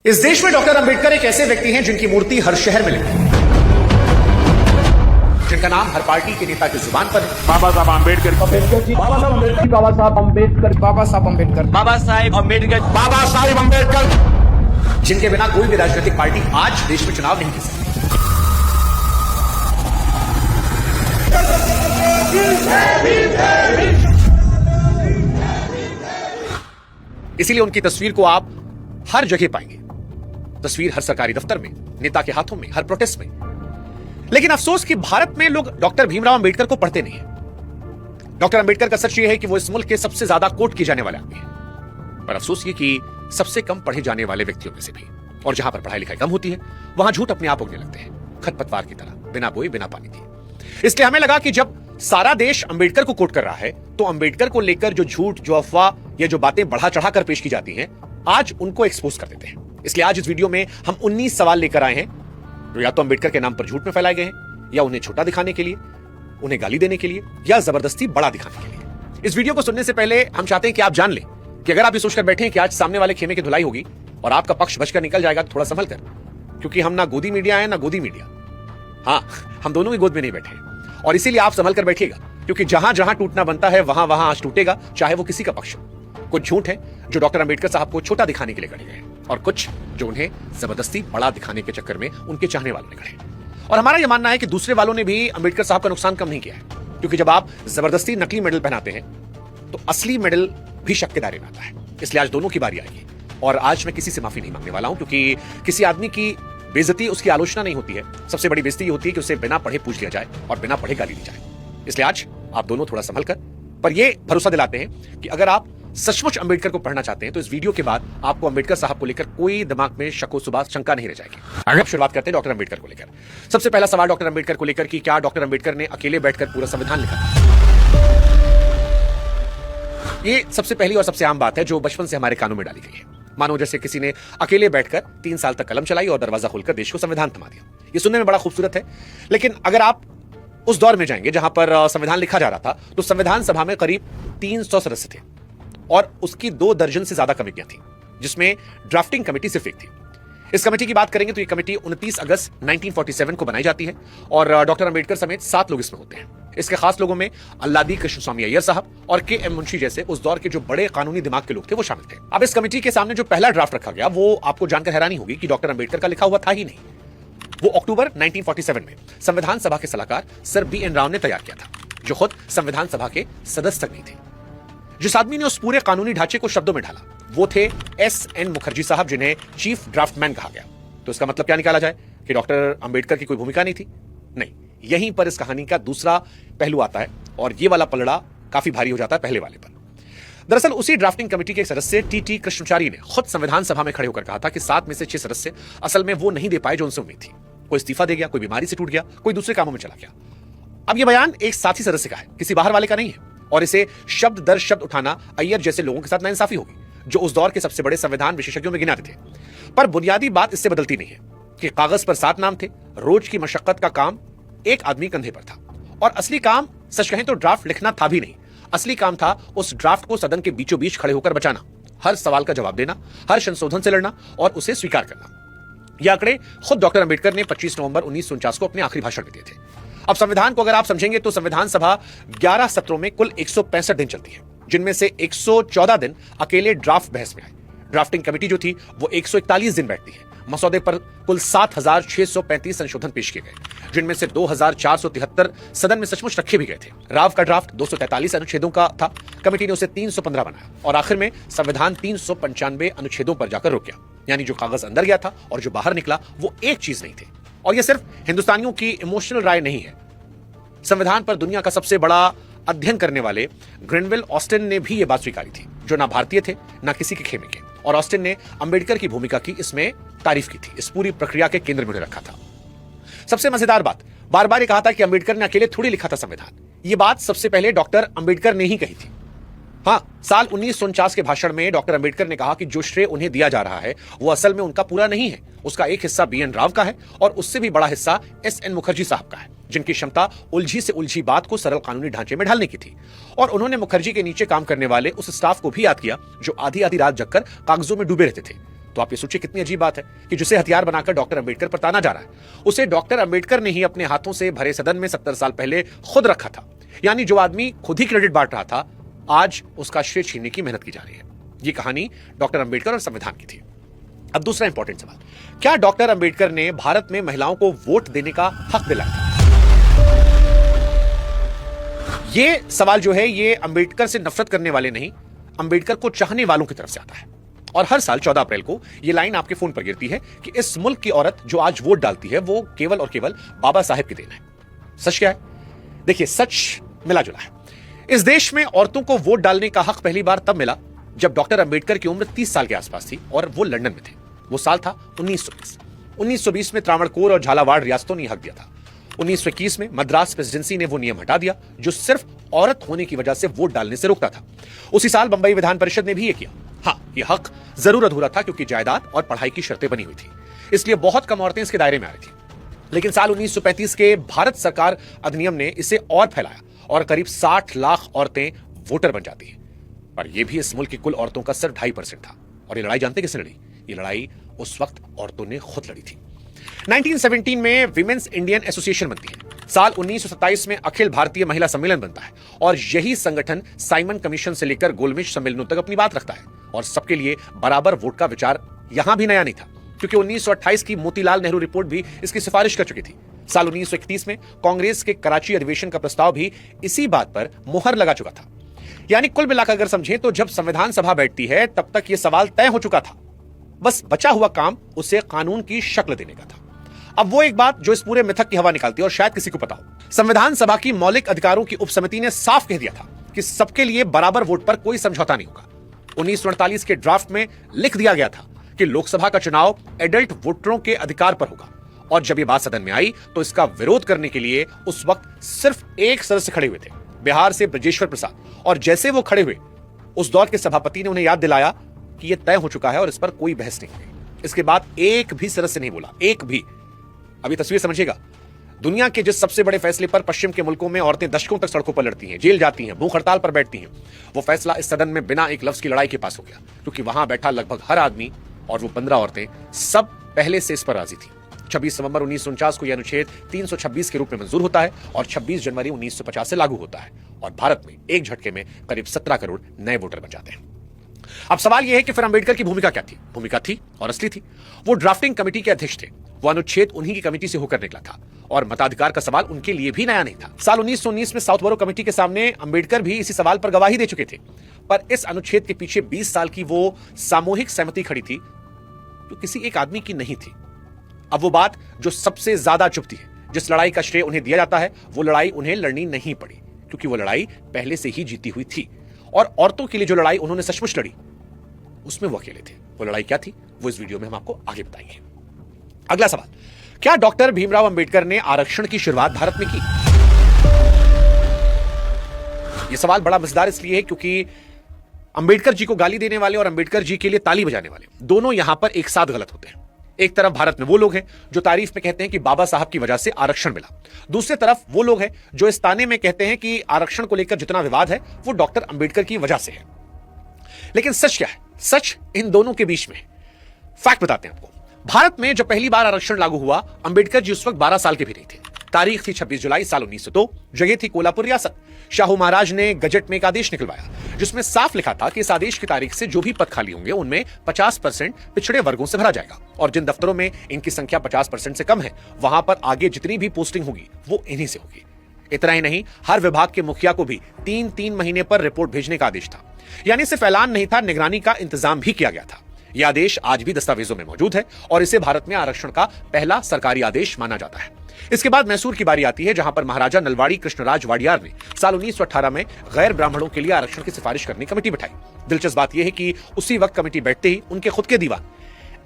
इस देश में डॉक्टर अंबेडकर एक ऐसे व्यक्ति हैं जिनकी मूर्ति हर शहर में लगती है, जिनका नाम हर पार्टी के नेता की जुबान पर है। बाबा साहब अम्बेडकर, अम्बेडकर जी, बाबा साहब अम्बेडकर, बाबा साहब अम्बेडकर, बाबा साहब अम्बेडकर, बाबा साहेब अम्बेडकर, बाबा साहेब अम्बेडकर, जिनके बिना कोई भी राजनीतिक पार्टी आज देश में चुनाव नहीं जीत सकती। इसीलिए उनकी तस्वीर को आप हर जगह पाएंगे। तस्वीर हर सरकारी दफ्तर में, नेता के हाथों में, हर प्रोटेस्ट में। लेकिन अफसोस कि भारत में लोग डॉक्टर भीमराव अंबेडकर को पढ़ते नहीं है। डॉक्टर अंबेडकर का सच यह है कि वो इस मुल्क के सबसे ज्यादा कोट किए जाने वाले आदमी हैं, पर अफसोस ये कि सबसे कम पढ़े जाने वाले व्यक्तियों में से भी। और जहां पर पढ़ाई लिखाई कम होती है वहां झूठ अपने आप उगने लगते हैं, खरपतवार की तरह, बिना बोए बिना पानी दिए। इसलिए हमें लगा कि जब सारा देश अंबेडकर को कोट कर रहा है तो अंबेडकर को लेकर जो झूठ, जो अफवाह या जो बातें बढ़ा चढ़ाकर पेश की जाती हैं, आज उनको एक्सपोज कर देते हैं। इसलिए आज इस वीडियो में हम 19 सवाल लेकर आए हैं जो या तो अंबेडकर के नाम पर झूठ में फैलाए गए हैं, या उन्हें छोटा दिखाने के लिए, उन्हें गाली देने के लिए, या जबरदस्ती बड़ा दिखाने के लिए। इस वीडियो को सुनने से पहले हम चाहते हैं कि आप जान लें कि अगर आप ये सोचकर बैठे हैं कि आज सामने वाले खेमे की धुलाई होगी और आपका पक्ष बचकर निकल जाएगा, तो थोड़ा संभल कर, क्योंकि हम ना गोदी मीडिया है ना गोदी मीडिया। हाँ, हम दोनों ही गोद में नहीं बैठे हैं, और इसीलिए आप संभल कर बैठिएगा, क्योंकि जहां जहां टूटना बनता है वहां वहां आज टूटेगा, चाहे वो किसी का पक्ष हो। कुछ झूठ है जो डॉक्टर अंबेडकर साहब को छोटा दिखाने के लिए गढ़े गए हैं, और कुछ जो उन्हें जबरदस्ती बड़ा दिखाने के चक्कर में उनके चाहने वालों ने गढ़े। और हमारा यह मानना है कि दूसरे वालों ने भी अंबेडकर साहब का नुकसान कम नहीं किया है, क्योंकि जब आप जबरदस्ती नकली मेडल पहनाते हैं तो असली मेडल भी शक के दायरे में आता है। इसलिए आज दोनों की बारी आएगी, और आज मैं किसी से माफी नहीं मांगने वाला हूं, क्योंकि किसी आदमी की बेइज्जती उसकी आलोचना नहीं होती है। सबसे बड़ी बेइज्जती ये होती है कि उसे बिना पढ़े पूछ लिया जाए और बिना पढ़े गाली दी जाए। इसलिए आज आप दोनों थोड़ा संभल कर, पर यह भरोसा दिलाते हैं कि अगर आप सचमुच अंबेडकर को पढ़ना चाहते हैं तो इस वीडियो के बाद आपको अंबेडकर साहब को लेकर कोई दिमाग में शक सुबह शंका नहीं रह जाएगी। अगर शुरुआत करते हैं डॉक्टर अंबेडकर को लेकर। सबसे पहला सवाल डॉक्टर अंबेडकर को लेकर कि क्या डॉक्टर अंबेडकर ने अकेले बैठकर पूरा संविधान लिखा? ये सबसे पहली और सबसे आम बात है जो बचपन से हमारे कानून में डाली गई है। मानो जैसे किसी ने अकेले बैठकर 3 साल तक कलम चलाई और दरवाजा खोलकर देश को संविधान थमा दिया। ये सुनने में बड़ा खूबसूरत है, लेकिन अगर आप उस दौर में जाएंगे जहां पर संविधान लिखा जा रहा था, तो संविधान सभा में करीब 300 सदस्य थे और उसकी 2 दर्जन से ज्यादा कमेटियां थी, जिसमें ड्राफ्टिंग कमेटी सिर्फ एक थी। इस कमेटी की बात करेंगे तो ये कमेटी 29 अगस्त 1947 को बनाई जाती है, और डॉक्टर अंबेडकर समेत 7 लोग इसमें होते हैं। इसके खास लोगों में अल्लादी कृष्णस्वामी अय्यर साहब और के.एम. मुंशी जैसे उस दौर के जो बड़े कानूनी दिमाग के लोग थे वो शामिल थे। अब इस कमेटी के सामने जो पहला ड्राफ्ट रखा गया, वो आपको जानकर हैरानी होगी कि डॉक्टर अंबेडकर का लिखा हुआ था ही नहीं। वो अक्टूबर 1947 में संविधान सभा के सलाहकार सर बी.एन. राव ने तैयार किया था, जो खुद संविधान सभा के सदस्य तक नहीं थे। जिस आदमी ने उस पूरे कानूनी ढांचे को शब्दों में ढाला वो थे एस.एन. मुखर्जी साहब, जिन्हें चीफ ड्राफ्टमैन कहा गया। तो इसका मतलब क्या निकाला जाए कि डॉक्टर अंबेडकर की कोई भूमिका नहीं थी? नहीं, यहीं पर इस कहानी का दूसरा पहलू आता है, और ये वाला पलड़ा काफी भारी हो जाता है पहले वाले पर। दरअसल उसी ड्राफ्टिंग कमेटी के एक सदस्य टी.टी. कृष्णाचार्य ने खुद संविधान सभा में खड़े होकर कहा था कि 7 में से 6 सदस्य असल में वो नहीं दे पाए जो उनसे उम्मीद थी। कोई इस्तीफा दे गया, कोई बीमारी से टूट गया, कोई दूसरे कामों में चला गया। अब यह बयान एक साथी सदस्य का है, किसी बाहर वाले का नहीं है, और इसे शब्द दर शब्द उठाना अय्यर जैसे लोगों के साथ नाइंसाफी होगी, जो उस दौर के सबसे बड़े संविधान विशेषज्ञों में गिनाते थे। पर बुनियादी बात इससे बदलती नहीं है कि कागज पर 7 नाम थे, रोज की मशक्कत का काम एक आदमी कंधे पर था, और असली काम सच कहें तो ड्राफ्ट लिखना था भी नहीं। असली काम था उस ड्राफ्ट को सदन के बीचों बीच खड़े होकर बचाना, हर सवाल का जवाब देना, हर संशोधन से लड़ना और उसे स्वीकार करना। यह आंकड़े खुद डॉक्टर अंबेडकर ने 25 नवंबर 1949 को अपने आखिरी भाषण में दिए थे। अब संविधान को अगर आप समझेंगे तो संविधान सभा 11 सत्रों में कुल 165 दिन चलती है, जिनमें से 114 दिन अकेले ड्राफ्ट बहस में आए। ड्राफ्टिंग कमेटी जो थी वो 141 दिन बैठती है। मसौदे पर कुल 7,635 संशोधन पेश किए गए, जिनमें से 2,473 सदन में सचमुच रखे भी गए थे। राव का ड्राफ्ट 243 अनुच्छेदों का था, कमेटी ने उसे 315 बनाया, और आखिर में संविधान 395 अनुच्छेदों पर जाकर रुक गया। यानी जो कागज अंदर गया था और जो बाहर निकला वो एक चीज नहीं थे। और यह सिर्फ हिंदुस्तानियों की इमोशनल राय नहीं है। संविधान पर दुनिया का सबसे बड़ा अध्ययन करने वाले ग्रेनवेल ऑस्टिन ने भी यह बात स्वीकारी थी, जो ना भारतीय थे ना किसी के खेमे के, और ऑस्टिन ने अंबेडकर की भूमिका की इसमें तारीफ की थी। इस पूरी प्रक्रिया के केंद्र में रखा था। सबसे मजेदार बात, बार बार कहा था कि अंबेडकर ने अकेले थोड़ी लिखा था संविधान। यह बात सबसे पहले डॉक्टर अंबेडकर ने ही कही थी। हाँ, साल 1949 के भाषण में डॉक्टर अंबेडकर ने कहा कि जो श्रेय उन्हें दिया जा रहा है वो असल में उनका पूरा नहीं है, उसका एक हिस्सा बी.एन. राव का है और उससे भी बड़ा हिस्सा एस.एन. मुखर्जी साहब का है, जिनकी क्षमता उलझी से उलझी बात को सरल कानूनी ढांचे में ढालने की थी। और उन्होंने मुखर्जी के नीचे काम करने वाले उस स्टाफ को भी याद किया जो आधी आधी रात जगकर कागजों में डूबे रहते थे। तो आप ये सोचिए कितनी अजीब बात है कि जिसे हथियार बनाकर डॉक्टर अंबेडकर पर ताना जा रहा है, उसे डॉक्टर अंबेडकर ने ही अपने हाथों से भरे सदन में 70 साल पहले खुद रखा था। यानी जो आदमी खुद ही क्रेडिट बांट रहा था, आज उसका श्रेय छीनने की मेहनत की जा रही है। यह कहानी डॉक्टर अंबेडकर और संविधान की थी। अब दूसरा इंपॉर्टेंट सवाल, क्या डॉक्टर अंबेडकर ने भारत में महिलाओं को वोट देने का हक दिलाया था? यह सवाल जो है ये अंबेडकर से नफरत करने वाले नहीं, अंबेडकर को चाहने वालों की तरफ से आता है। और हर साल 14 अप्रैल को यह लाइन आपके फोन पर गिरती है कि इस मुल्क की औरत जो आज वोट डालती है वो केवल और केवल बाबा साहेब की देन है। सच क्या है? देखिए, सच मिला जुला है। इस देश में औरतों को वोट डालने का हक पहली बार तब मिला जब डॉक्टर अंबेडकर की उम्र 30 साल के आसपास थी और वो लंदन में थे। वो साल था 1920। 1920 में त्रावणकोर और झालावाड़ रियासतों ने हक दिया था। 1921 में मद्रास प्रेसिडेंसी ने वो नियम हटा दिया जो सिर्फ औरत होने की वजह से वोट डालने से रोकता था। उसी साल बंबई विधान परिषद ने भी ये किया। हाँ, ये हक जरूर अधूरा था क्योंकि जायदाद और पढ़ाई की शर्तें बनी हुई थी, इसलिए बहुत कम औरतें इसके दायरे में आ रही थी। लेकिन साल 1935 के भारत सरकार अधिनियम ने इसे और फैलाया और करीब 60 लाख औरतें वोटर बन जाती हैं। पर यह भी इस मुल्क की कुल औरतों का सिर्फ 2.5% था। और ये लड़ाई जानते किसने लड़ी? ये लड़ाई उस वक्त औरतों ने खुद लड़ी थी। 1917 में विमेंस इंडियन एसोसिएशन बनती है। साल 1927 में अखिल भारतीय महिला सम्मेलन बनता है और यही संगठन साइमन कमीशन से लेकर गोलमेज सम्मेलनों तक अपनी बात रखता है। और सबके लिए बराबर वोट का विचार यहां भी नया नहीं था, क्योंकि 1928 की मोतीलाल नेहरू रिपोर्ट भी इसकी सिफारिश कर चुकी थी। साल 1931 में कांग्रेस के कराची अधिवेशन का प्रस्ताव भी इसी बात पर मुहर लगा चुका था। यानी कुल मिलाकर अगर समझें तो जब संविधान सभा बैठती है तब तक यह सवाल तय हो चुका था, बस बचा हुआ काम उसे कानून की शक्ल देने का था। अब वो एक बात जो इस पूरे मिथक की हवा निकालती है और शायद किसी को पता हो, संविधान सभा की मौलिक अधिकारों की उपसमिति ने साफ कह दिया था कि सबके लिए बराबर वोट पर कोई समझौता नहीं होगा। 1948 के ड्राफ्ट में लिख दिया गया था कि लोकसभा का चुनाव एडल्ट वोटरों के अधिकार पर होगा। और जब यह बात सदन में आई तो इसका विरोध करने के लिए उस वक्त सिर्फ एक सदस्य खड़े हुए थे, बिहार से ब्रजेश्वर प्रसाद। और जैसे वो खड़े हुए, उस दौर के सभापति ने उन्हें याद दिलाया कि यह तय हो चुका है और इस पर कोई बहस नहीं हुई। इसके बाद एक भी सदस्य नहीं बोला, एक भी। अभी तस्वीर समझिएगा, दुनिया के जिस सबसे बड़े फैसले पर पश्चिम के मुल्कों में औरतें दशकों तक सड़कों पर लड़ती हैं, जेल जाती हैं, भूख हड़ताल पर बैठती हैं, वो फैसला इस सदन में बिना एक लफ्ज की लड़ाई के पास हो गया, क्योंकि वहां बैठा लगभग हर आदमी और वो 15 औरतें सब पहले से इस पर राजी थी। 26 नवंबर 1949 को यह अनुच्छेद 326 के रूप में मंजूर होता है और 26 जनवरी 1950 से लागू होता है और भारत में एक झटके में करीब 17 करोड़ नए वोटर बन जाते हैं। अब सवाल यह है कि फिर अंबेडकर की भूमिका क्या थी? भूमिका थी और असली थी। वो ड्राफ्टिंग कमेटी के अध्यक्ष थे। वो अनुच्छेद उन्हीं की कमेटी से होकर निकला था और मताधिकार का सवाल उनके लिए भी नया नहीं था। साल 1919 में साउथ बरो कमेटी के सामने अंबेडकर भी इसी सवाल पर गवाही दे चुके थे। पर इस अनुच्छेद के पीछे 20 साल की वो सामूहिक सहमति खड़ी थी जो किसी एक आदमी की नहीं थी। अब वो बात जो सबसे ज्यादा चुभती है, जिस लड़ाई का श्रेय उन्हें दिया जाता है, वो लड़ाई उन्हें लड़नी नहीं पड़ी, क्योंकि वो लड़ाई पहले से ही जीती हुई थी। और औरतों के लिए जो लड़ाई उन्होंने सचमुच लड़ी, उसमें वो अकेले थे। वो लड़ाई क्या थी, वो इस वीडियो में हम आपको आगे बताएंगे। अगला सवाल, क्या डॉक्टर भीमराव अंबेडकर ने आरक्षण की शुरुआत भारत में की? यह सवाल बड़ा मजेदार इसलिए है क्योंकि अंबेडकर जी को गाली देने वाले और अंबेडकर जी के लिए ताली बजाने वाले दोनों यहां पर एक साथ गलत होते हैं। एक तरफ भारत में वो लोग हैं जो तारीफ में कहते हैं कि बाबा साहब की वजह से आरक्षण मिला, दूसरी तरफ वो लोग हैं जो इस ताने में कहते हैं कि आरक्षण को लेकर जितना विवाद है वो डॉक्टर अंबेडकर की वजह से है। लेकिन सच क्या है? सच इन दोनों के बीच में। फैक्ट बताते हैं आपको। भारत में जब पहली बार आरक्षण लागू हुआ, अंबेडकर जी उस वक्त 12 साल के भी नहीं थे। तारीख थी 26 जुलाई साल 1902। जगह थी कोल्हापुर रियासत। शाहू महाराज ने गजट में एक आदेश निकलवाया जिसमें साफ लिखा था कि इस आदेश की तारीख से जो भी पद खाली होंगे उनमें 50% पिछड़े वर्गों से भरा जाएगा और जिन दफ्तरों में इनकी संख्या 50% से कम है वहां पर आगे जितनी भी पोस्टिंग होगी वो इन्हीं से होगी। इतना ही नहीं, हर विभाग के मुखिया को भी 3-3 महीने पर रिपोर्ट भेजने का आदेश था। यानी सिर्फ ऐलान नहीं था, निगरानी का इंतजाम भी किया गया था। यह आदेश आज भी दस्तावेजों में मौजूद है और इसे भारत में आरक्षण का पहला सरकारी आदेश माना जाता है। इसके बाद मैसूर की बारी आती है, जहां पर महाराजा नलवाड़ी कृष्णराज वाडियार ने साल 1918 में गैर ब्राह्मणों के लिए आरक्षण की सिफारिश करने की कमेटी बैठाई। दिलचस्प बात यह है कि उसी वक्त कमेटी बैठते ही उनके खुद के दीवान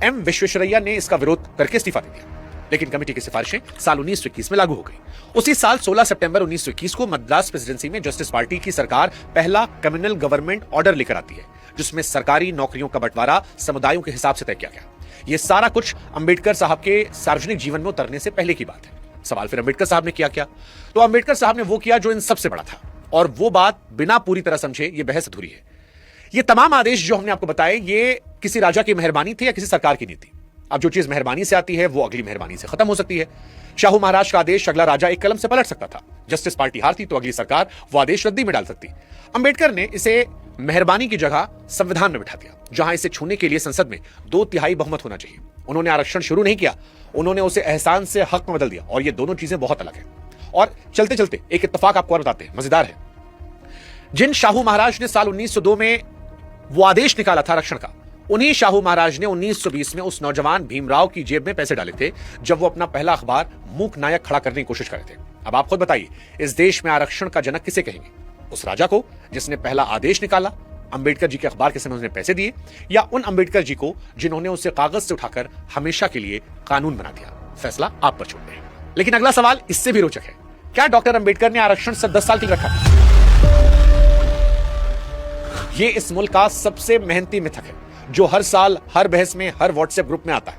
एम विश्वेश्वरैया ने इसका विरोध करके इस्तीफा दे दिया। लेकिन कमेटी की सिफारिशें साल 1921 में लागू हो गई। उसी साल 16 सितंबर 1921 को मद्रास प्रेसिडेंसी में जस्टिस पार्टी की सरकार पहला कम्युनल गवर्नमेंट ऑर्डर लेकर आती है, जिसमें सरकारी नौकरियों का बंटवारा समुदायों के हिसाब से तय किया गया। यह सारा कुछ अंबेडकर साहब के सार्वजनिक जीवन में उतरने से पहले की बात है। सवाल फिर अंबेडकर साहब ने किया क्या? तो अंबेडकर साहब ने वो किया जो इन सबसे बड़ा था, और वो बात बिना पूरी तरह समझे ये बहस अधूरी है। ये तमाम आदेश जो हमने आपको बताए, ये किसी राजा की मेहरबानी थी या किसी सरकार की नीति? अब जो चीज मेहरबानी से आती है वो अगली मेहरबानी से खत्म हो सकती है। शाहू महाराज का आदेश अगला राजा एक कलम से पलट सकता था। जस्टिस पार्टी हारती तो अगली सरकार वो आदेश रद्दी में डाल सकती। अंबेडकर ने इसे मेहरबानी की जगह संविधान में बिठा दिया, जहां इसे छूने के लिए संसद में 2/3 बहुमत होना चाहिए। उन्होंने आरक्षण शुरू नहीं किया, उन्होंने उसे एहसान से हक में बदल दिया। और ये दोनों चीजें बहुत अलग हैं। और चलते चलते एक इत्तेफाक आपको और बताते हैं, मजेदार है। जिन शाहू महाराज ने साल 1902 में वो आदेश निकाला था आरक्षण का, उन्हीं शाहू महाराज ने 1920 में उस नौजवान भीमराव की जेब में पैसे डाले थे जब वो अपना पहला अखबार मूक नायक खड़ा करने की कोशिश कर रहे थे। अब आप खुद बताइए, इस देश में आरक्षण का जनक किसे कहेंगे? उस राजा को जिसने पहला आदेश निकाला, अंबेडकर जी के अखबार के समय उसने पैसे दिए, या उन अंबेडकर जी को जिन्होंने उसे कागज से उठाकर हमेशा के लिए कानून बना दिया? फैसला आप पर छोड़ते हैं। लेकिन अगला सवाल इससे भी रोचक है। क्या डॉक्टर अंबेडकर ने आरक्षण सिर्फ 10 साल के लिए रखा? यह इस मुल्क का सबसे मेहनती मिथक है जो हर साल हर बहस में, हर व्हाट्सएप ग्रुप में आता है।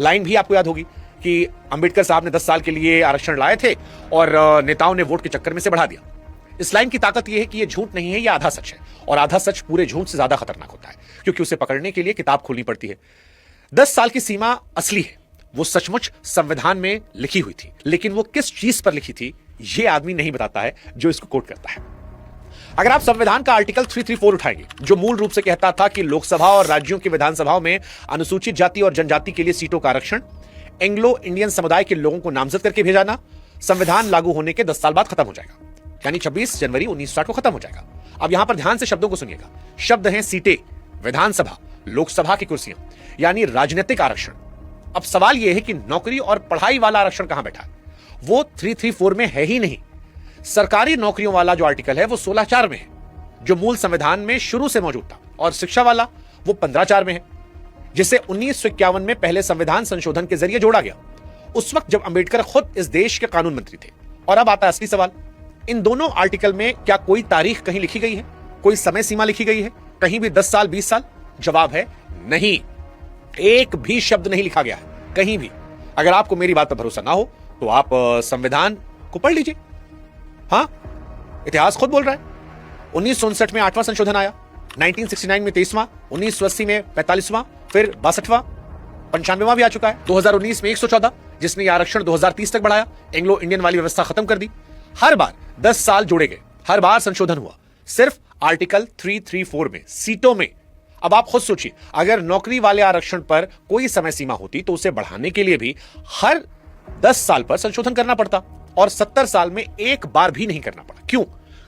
लाइन भी आपको याद होगी कि अंबेडकर साहब ने 10 साल के लिए आरक्षण लाए थे और नेताओं ने वोट के चक्कर में से बढ़ा दिया। इस लाइन की ताकत यह है कि यह झूठ नहीं है, यह आधा सच है। और आधा सच पूरे झूठ से ज्यादा खतरनाक होता है, क्योंकि उसे पकड़ने के लिए किताब खोलनी पड़ती है। 10 साल की सीमा असली है, वो सचमुच संविधान में लिखी हुई थी, लेकिन वो किस चीज पर लिखी थी यह आदमी नहीं बताता है जो इसको कोट करता है। अगर आप संविधान का आर्टिकल 334 उठाएंगे, जो मूल रूप से कहता था कि लोकसभा और राज्यों की विधानसभाओं में अनुसूचित जाति और जनजाति के लिए सीटों का आरक्षण एंग्लो इंडियन समुदाय के लोगों को नामजद करके भेजा जाना संविधान लागू होने के 10 साल बाद खत्म हो जाएगा, यानी 26 जनवरी 1960 को खत्म हो जाएगा। अब यहां पर ध्यान से शब्दों को सुनिएगा। शब्द हैं सीटें, विधानसभा, लोकसभा की कुर्सियां, यानी राजनीतिक आरक्षण। अब सवाल यह है कि नौकरी और पढ़ाई वाला आरक्षण कहां बैठा है? वो 334 में है ही नहीं। सरकारी नौकरियों वाला जो आर्टिकल है वो 16(4) में है, जो मूल संविधान में शुरू से मौजूद था। और शिक्षा वाला वो 15(4) में है, जिसे 1951 में पहले संविधान संशोधन के जरिए जोड़ा गया, उस वक्त जब अंबेडकर खुद इस देश के कानून मंत्री थे। और अब आता है असली सवाल, इन दोनों आर्टिकल में क्या कोई तारीख कहीं लिखी गई है? कोई समय सीमा लिखी गई है कहीं भी? 10 साल, 20 साल? जवाब है नहीं, एक भी शब्द नहीं लिखा गया है कहीं भी। अगर आपको मेरी बात पर भरोसा ना हो तो आप संविधान को पढ़ लीजिए। हाँ, इतिहास खुद बोल रहा है। 1959 में 8वां संशोधन आया, 1969 में 23वां, 1980 में 45वां, फिर 62वां, 95वां भी आ चुका है, 2019 में 114, जिसने आरक्षण 2030 तक बढ़ाया, एंग्लो इंडियन वाली व्यवस्था खत्म कर दी। हर बार 10 साल जोड़े गए, हर बार संशोधन हुआ, सिर्फ आर्टिकल 334 में, सीटों में। अब आप खुद सोचिए, अगर नौकरी वाले आरक्षण पर कोई समय सीमा होती तो उसे बढ़ाने के लिए भी हर 10 साल पर संशोधन करना पड़ता, और 70 साल में एक बार भी नहीं करना पड़ा। क्यों?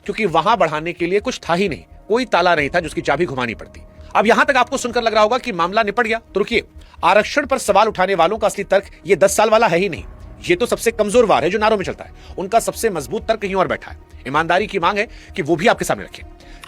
क्योंकि वहां बढ़ाने के लिए कुछ था ही नहीं, कोई ताला नहीं था जिसकी चाबी घुमानी पड़ती। अब यहां तक आपको सुनकर लग रहा होगा कि मामला निपट गया, तो रुकिए, आरक्षण पर सवाल उठाने वालों का असली तर्क ये 10 साल वाला है ही नहीं। ये तो सबसे कमजोर वार है जो नारों में चलता है। उनका सबसे मजबूत तर्क कहीं और बैठा है। ईमानदारी की मांग है कि वो भी आपके सामने रखें।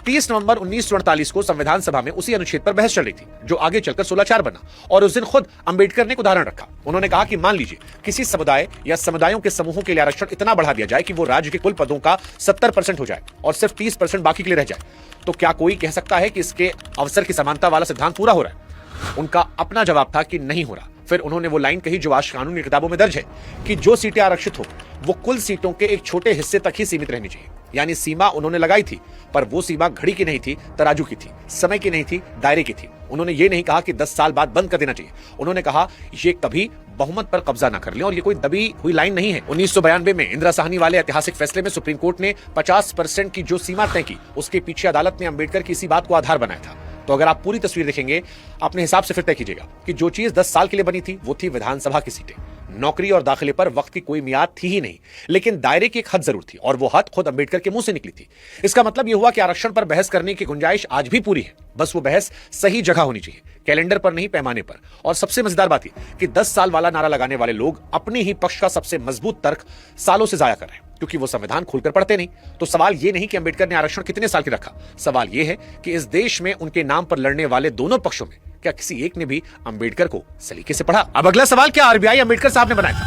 30 नवंबर 1948 को संविधान सभा में उसी अनुच्छेद पर बहस चल रही थी, जो आगे चलकर 16(4) बना। और उस दिन खुद अंबेडकर ने एक उदाहरण रखा। उन्होंने कहा कि मान लीजिए किसी समुदाय या समुदायों के समूहों के लिए आरक्षण इतना बढ़ा दिया जाए कि वो राज्य के कुल पदों का 70% हो जाए और सिर्फ 30% बाकी के लिए रह जाए, तो क्या कोई कह सकता है कि इसके अवसर की समानता वाला सिद्धांत पूरा हो रहा है? उनका अपना जवाब था कि नहीं हो रहा। फिर उन्होंने वो लाइन कही जो आज कानूनी किताबों में दर्ज है कि जो सीटें आरक्षित हो वो कुल सीटों के एक छोटे हिस्से तक ही सीमित रहनी चाहिए। यानी सीमा उन्होंने लगाई थी, पर वो सीमा घड़ी की नहीं थी, तराजू की थी, समय की नहीं थी, दायरे की थी। उन्होंने ये नहीं कहा कि 10 साल बाद बंद कर देना चाहिए। उन्होंने कहा ये कभी बहुमत पर कब्जा ना कर लें, और ये कोई दबी हुई लाइन नहीं है। 1992 में इंदिरा साहनी वाले ऐतिहासिक फैसले में सुप्रीम कोर्ट ने 50% की जो सीमा तय की, उसके पीछे अदालत ने अंबेडकर की इसी बात को आधार बनाया था। तो अगर आप पूरी तस्वीर देखेंगे, अपने हिसाब से फिर तय कीजिएगा कि जो चीज 10 साल के लिए बनी थी वो थी विधानसभा की सीटें। नौकरी और दाखिले पर वक्त की कोई मियाद थी ही नहीं, लेकिन दायरे की एक हद जरूर थी, और वो हद खुद अंबेडकर के मुंह से निकली थी। इसका मतलब यह हुआ कि आरक्षण पर बहस करने की गुंजाइश आज भी पूरी है, बस वो बहस सही जगह होनी चाहिए, कैलेंडर पर नहीं, पैमाने पर। और सबसे मजेदार बात यह कि 10 साल वाला नारा लगाने वाले लोग अपने ही पक्ष का सबसे मजबूत तर्क सालों से जाया कर रहे हैं, क्योंकि वो संविधान खोलकर पढ़ते नहीं। तो सवाल ये नहीं कि अंबेडकर ने आरक्षण कितने साल की रखा, सवाल ये है कि इस देश में उनके नाम पर लड़ने वाले दोनों पक्षों में क्या किसी एक ने भी अंबेडकर को सलीके से पढ़ा? अब अगला सवाल, क्या आरबीआई अंबेडकर साहब ने बनाया था?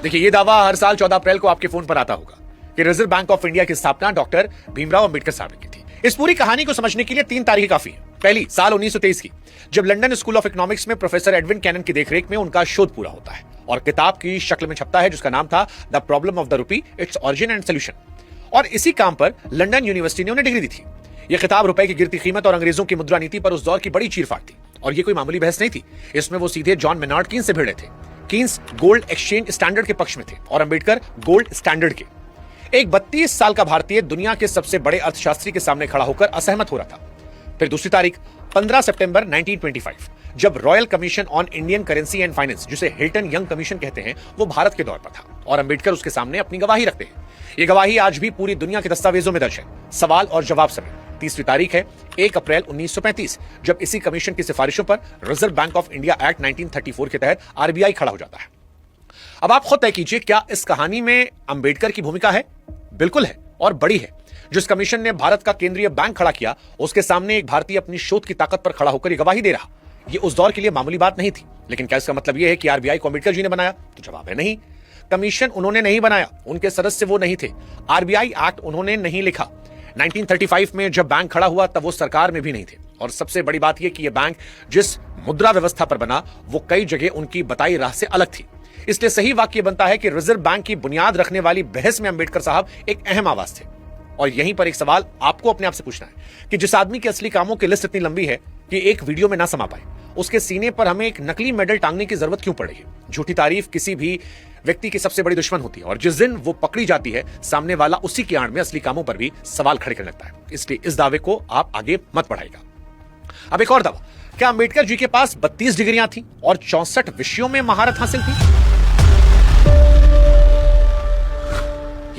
देखिए, ये दावा हर साल 14 अप्रैल को आपके फोन पर आता होगा कि रिजर्व बैंक ऑफ इंडिया की स्थापना डॉक्टर भीमराव अंबेडकर साहब ने की थी। इस पूरी कहानी को समझने के लिए 3 तारीखें काफी है। पहली, साल 1923 की, जब लंदन स्कूल ऑफ इकोनॉमिक्स में प्रोफेसर एडविन कैनन की देखरेख में उनका शोध पूरा होता है और किताब की शक्ल में छपता है, जिसका नाम था the problem of the rupee, its origin and solution. और इसी काम पर लंदन यूनिवर्सिटी ने उन्हें डिग्री दी थी। यह खिताब रुपए की गिरती कीमत और अंग्रेजों की मुद्रा नीति पर उस दौर की बड़ी चीरफाड़ थी। और यह कोई मामूली बहस नहीं थी, इसमें वो सीधे जॉन मेनार्ड कीन्स से भिड़े थे। कीन्स गोल्ड एक्सचेंज स्टैंडर्ड के पक्ष में थे और अंबेडकर गोल्ड स्टैंडर्ड के। एक 32 साल का भारतीय दुनिया के सबसे बड़े अर्थशास्त्री के सामने खड़ा होकर असहमत हो रहा था। फिर दूसरी तारीख 15 सितंबर 1925, जब royal commission on Indian currency and finance, जिसे हिल्टन यंग कमीशन कहते हैं, वो भारत के दौर पर था और अंबेडकर उसके सामने अपनी गवाही रखते हैं। ये गवाही आज भी पूरी दुनिया के दस्तावेजों में दर्ज है, सवाल और जवाब समेत। तीसरी तारीख है 1 अप्रैल 1935, जब इसी कमीशन की सिफारिशों पर reserve bank of India act 1934 के तहत आरबीआई खड़ा हो जाता है। अब आप खुद तय कीजिए, क्या इस कहानी में अंबेडकर की भूमिका है? बिल्कुल है, और बड़ी है। जिस कमीशन ने भारत का केंद्रीय बैंक खड़ा किया, उसके सामने एक भारतीय अपनी शोध की ताकत पर खड़ा होकर यह गवाही दे रहा। यह उस दौर के लिए मामूली बात नहीं थी। लेकिन क्या इसका मतलब यह है कि आरबीआई को अंबेडकर जी ने बनाया? तो जवाब है नहीं। कमीशन उन्होंने नहीं बनाया, उनके सदस्य वो नहीं थे। आरबीआई एक्ट उन्होंने नहीं लिखा। 1935 में जब बैंक खड़ा हुआ तब वो सरकार में भी नहीं थे। और सबसे बड़ी बात यह कि यह बैंक जिस मुद्रा व्यवस्था पर बना, वो कई जगह उनकी बताई राह से अलग थी। इसलिए सही वाक्य बनता है कि रिजर्व बैंक की बुनियाद रखने वाली बहस में अंबेडकर साहब एक अहम आवाज थे। और यहीं पर एक सवाल आपको अपने आप से पूछना है कि जिस आदमी के असली कामों की लिस्ट इतनी लंबी है कि एक वीडियो में ना समा पाए, उसके सीने पर हमें एक नकली मेडल टांगने की जरूरत क्यों पड़ रही है? झूठी तारीफ किसी भी व्यक्ति की सबसे बड़ी दुश्मन होती है, और जिस दिन वो पकड़ी जाती है, सामने वाला उसी की आड़ में असली कामों पर भी सवाल खड़े करने लगता है। इसलिए इस दावे को आप आगे मत बढ़ाइएगा। अब एक और दावा, क्या अंबेडकर जी के पास 32 डिग्रियां थी और 64 विषयों में महारत हासिल थी?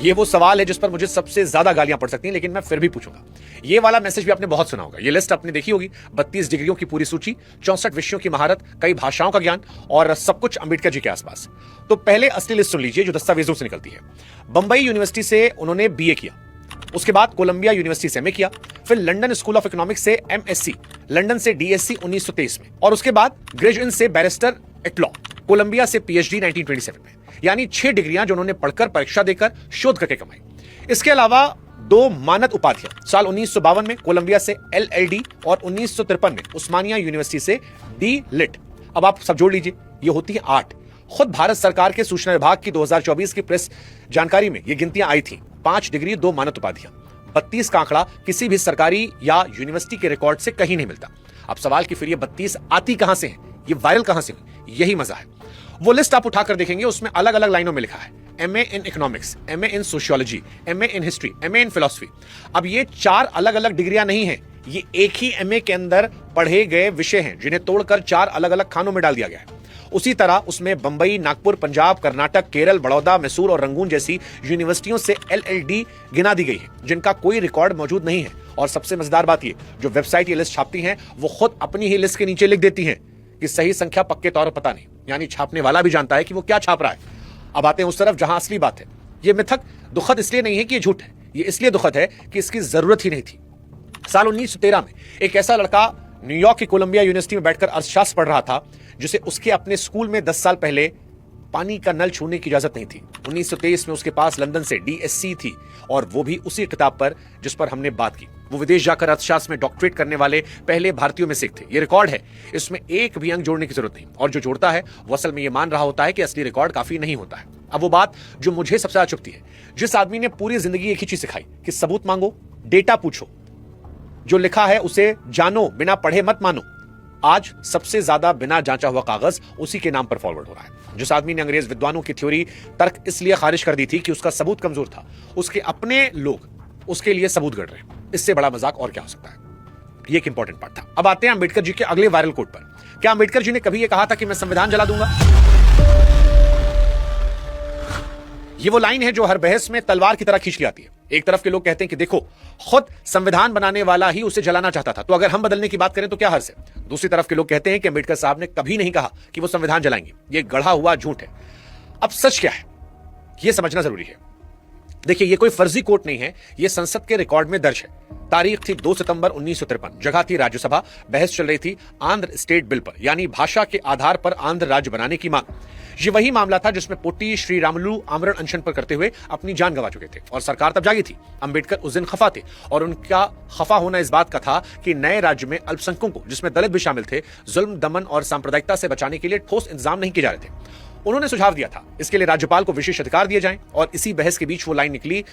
ये वो सवाल है जिस पर मुझे सबसे ज्यादा गालियां पड़ सकती हैं, लेकिन मैं फिर भी पूछूंगा। ये वाला मैसेज भी आपने बहुत सुना होगा। ये लिस्ट आपने देखी होगी, 32 डिग्रियों की पूरी सूची, 64 विषयों की महारत, कई भाषाओं का ज्ञान, और सब कुछ अंबेडकर जी के आसपास। तो पहले असली लिस्ट सुन लीजिए जो दस्तावेजों से निकलती है। बंबई यूनिवर्सिटी से उन्होंने बीए किया, उसके बाद कोलंबिया यूनिवर्सिटी से एमए किया, फिर लंदन स्कूल ऑफ इकोनॉमिक्स से एमएससी, लंदन से डीएससी 1923 में, और उसके बाद ग्रेजुएशन से बैरिस्टर एट लॉ, कोलंबिया से पीएचडी 1927 में। यानी 6 डिग्रियां जो उन्होंने पढ़कर, परीक्षा देकर, शोध करके कमाई। इसके अलावा 2 मानद उपाधियां, साल 1952 में कोलंबिया से एलएलडी और 1953 में उस्मानिया यूनिवर्सिटी से डी लिट। अब आप सब जोड़ लीजिए, ये होती है 8। खुद भारत सरकार के सूचना विभाग की 2024 की प्रेस जानकारी में ये गिनतियां आई थी। 5 डिग्री, 2 मानद उपाधियां। 32 का आंकड़ा किसी भी सरकारी या यूनिवर्सिटी के रिकॉर्ड से कहीं नहीं मिलता। अब सवाल कि फिर ये 32 आती कहां से है, ये वायरल कहां से हुई? यही मजा है। वो लिस्ट आप उठाकर देखेंगे, उसमें अलग अलग लाइनों में लिखा है MA in economics, MA in sociology, MA in history, MA in philosophy. अब ये 4 अलग अलग डिग्रियां नहीं हैं, ये एक ही एमए के अंदर पढ़े गए विषय हैं जिन्हें तोड़कर 4 अलग अलग खानों में डाल दिया गया है। उसी तरह उसमें बंबई, नागपुर, पंजाब, कर्नाटक, केरल, बड़ौदा, मैसूर और रंगून जैसी यूनिवर्सिटियों से एलएलडी गिना दी गई है, जिनका कोई रिकॉर्ड मौजूद नहीं है। और सबसे मजेदार बात ये, जो वेबसाइट ये लिस्ट छापती हैं, वो खुद अपनी ही लिस्ट के नीचे लिख देती हैं कि सही संख्या पक्के तौर पर पता नहीं, यानी छापने वाला भी जानता है कि वो क्या छाप रहा है। अब आते हैं उस तरफ जहां असली बात है। ये मिथक दुखद इसलिए नहीं है कि ये झूठ है, ये इसलिए दुखद है कि इसकी जरूरत ही नहीं थी। साल 1913 में एक ऐसा लड़का न्यूयॉर्क की कोलंबिया यूनिवर्सिटी में बैठकर अर्थशास्त्र पढ़ रहा था जिसे उसके अपने स्कूल में 10 साल पहले पानी का नल छूने की इजाजत नहीं थी। 1923 में उसके पास लंदन से डीएससी थी, और वो भी उसी किताब पर जिस पर हमने बात की। वो विदेश जाकर अर्थशास्त्र में डॉक्टरेट करने वाले पहले भारतीयों में से एक थे। ये रिकॉर्ड है, इसमें एक भी अंक जोड़ने की जरूरत नहीं, और जो जोड़ता है वो असल में ये मान रहा होता है कि असली रिकॉर्ड काफी नहीं होता है। अब वो बात जो मुझे सबसे ज्यादा चुभती है, जिस आदमी ने पूरी जिंदगी एक ही चीज सिखाई कि सबूत मांगो, डेटा पूछो, जो लिखा है उसे जानो, बिना पढ़े मत मानो, आज सबसे ज्यादा बिना जांचा हुआ कागज उसी के नाम पर फॉरवर्ड हो रहा है। जिस आदमी ने अंग्रेज विद्वानों की थ्योरी तर्क इसलिए खारिज कर दी थी कि उसका सबूत कमजोर था, उसके अपने लोग उसके लिए सबूत गढ़ रहे हैं। इससे बड़ा मजाक और क्या हो सकता है? ये एक इंपॉर्टेंट पार्ट था। अब आते हैं अंबेडकर जी के अगले वायरल कोट पर। क्या अंबेडकर जी ने कभी यह कहा था कि मैं संविधान जला दूंगा? ये वो लाइन है जो हर बहस में तलवार की तरह खींच ली आती है। एक तरफ के लोग कहते हैं कि देखो, खुद संविधान बनाने वाला ही उसे जलाना चाहता था, तो अगर हम बदलने की बात करें तो क्या हर्ज है। दूसरी तरफ के लोग कहते हैं कि अंबेडकर साहब ने कभी नहीं कहा कि वो संविधान जलाएंगे, ये गढ़ा हुआ झूठ है। अब सच क्या है यह समझना जरूरी है। देखिए, ये कोई फर्जी कोट नहीं है, यह संसद के रिकॉर्ड में दर्ज है। तारीख थी 2 सितंबर 1953, जगह थी राज्यसभा, बहस चल रही थी आंध्र स्टेट बिल पर, यानी भाषा के आधार पर आंध्र राज्य बनाने की मांग। ये वही मामला था जिसमें पोटी श्री रामुलु आमरण अनशन पर करते हुए अपनी जान गंवा चुके थे, और सरकार तब जागी थी। अंबेडकर उस दिन खफा थे, और उनका खफा होना इस बात का था कि नए राज्य में अल्पसंख्यकों को, जिसमें दलित भी शामिल थे, जुल्म, दमन और सांप्रदायिकता से बचाने के लिए ठोस इंतजाम नहीं किए जा रहे थे। उन्होंने सुझाव दिया था इसके लिए राज्यपाल को विशेष अधिकार दिए जाएं, और इसी बहस के बीच वो लाइन निकली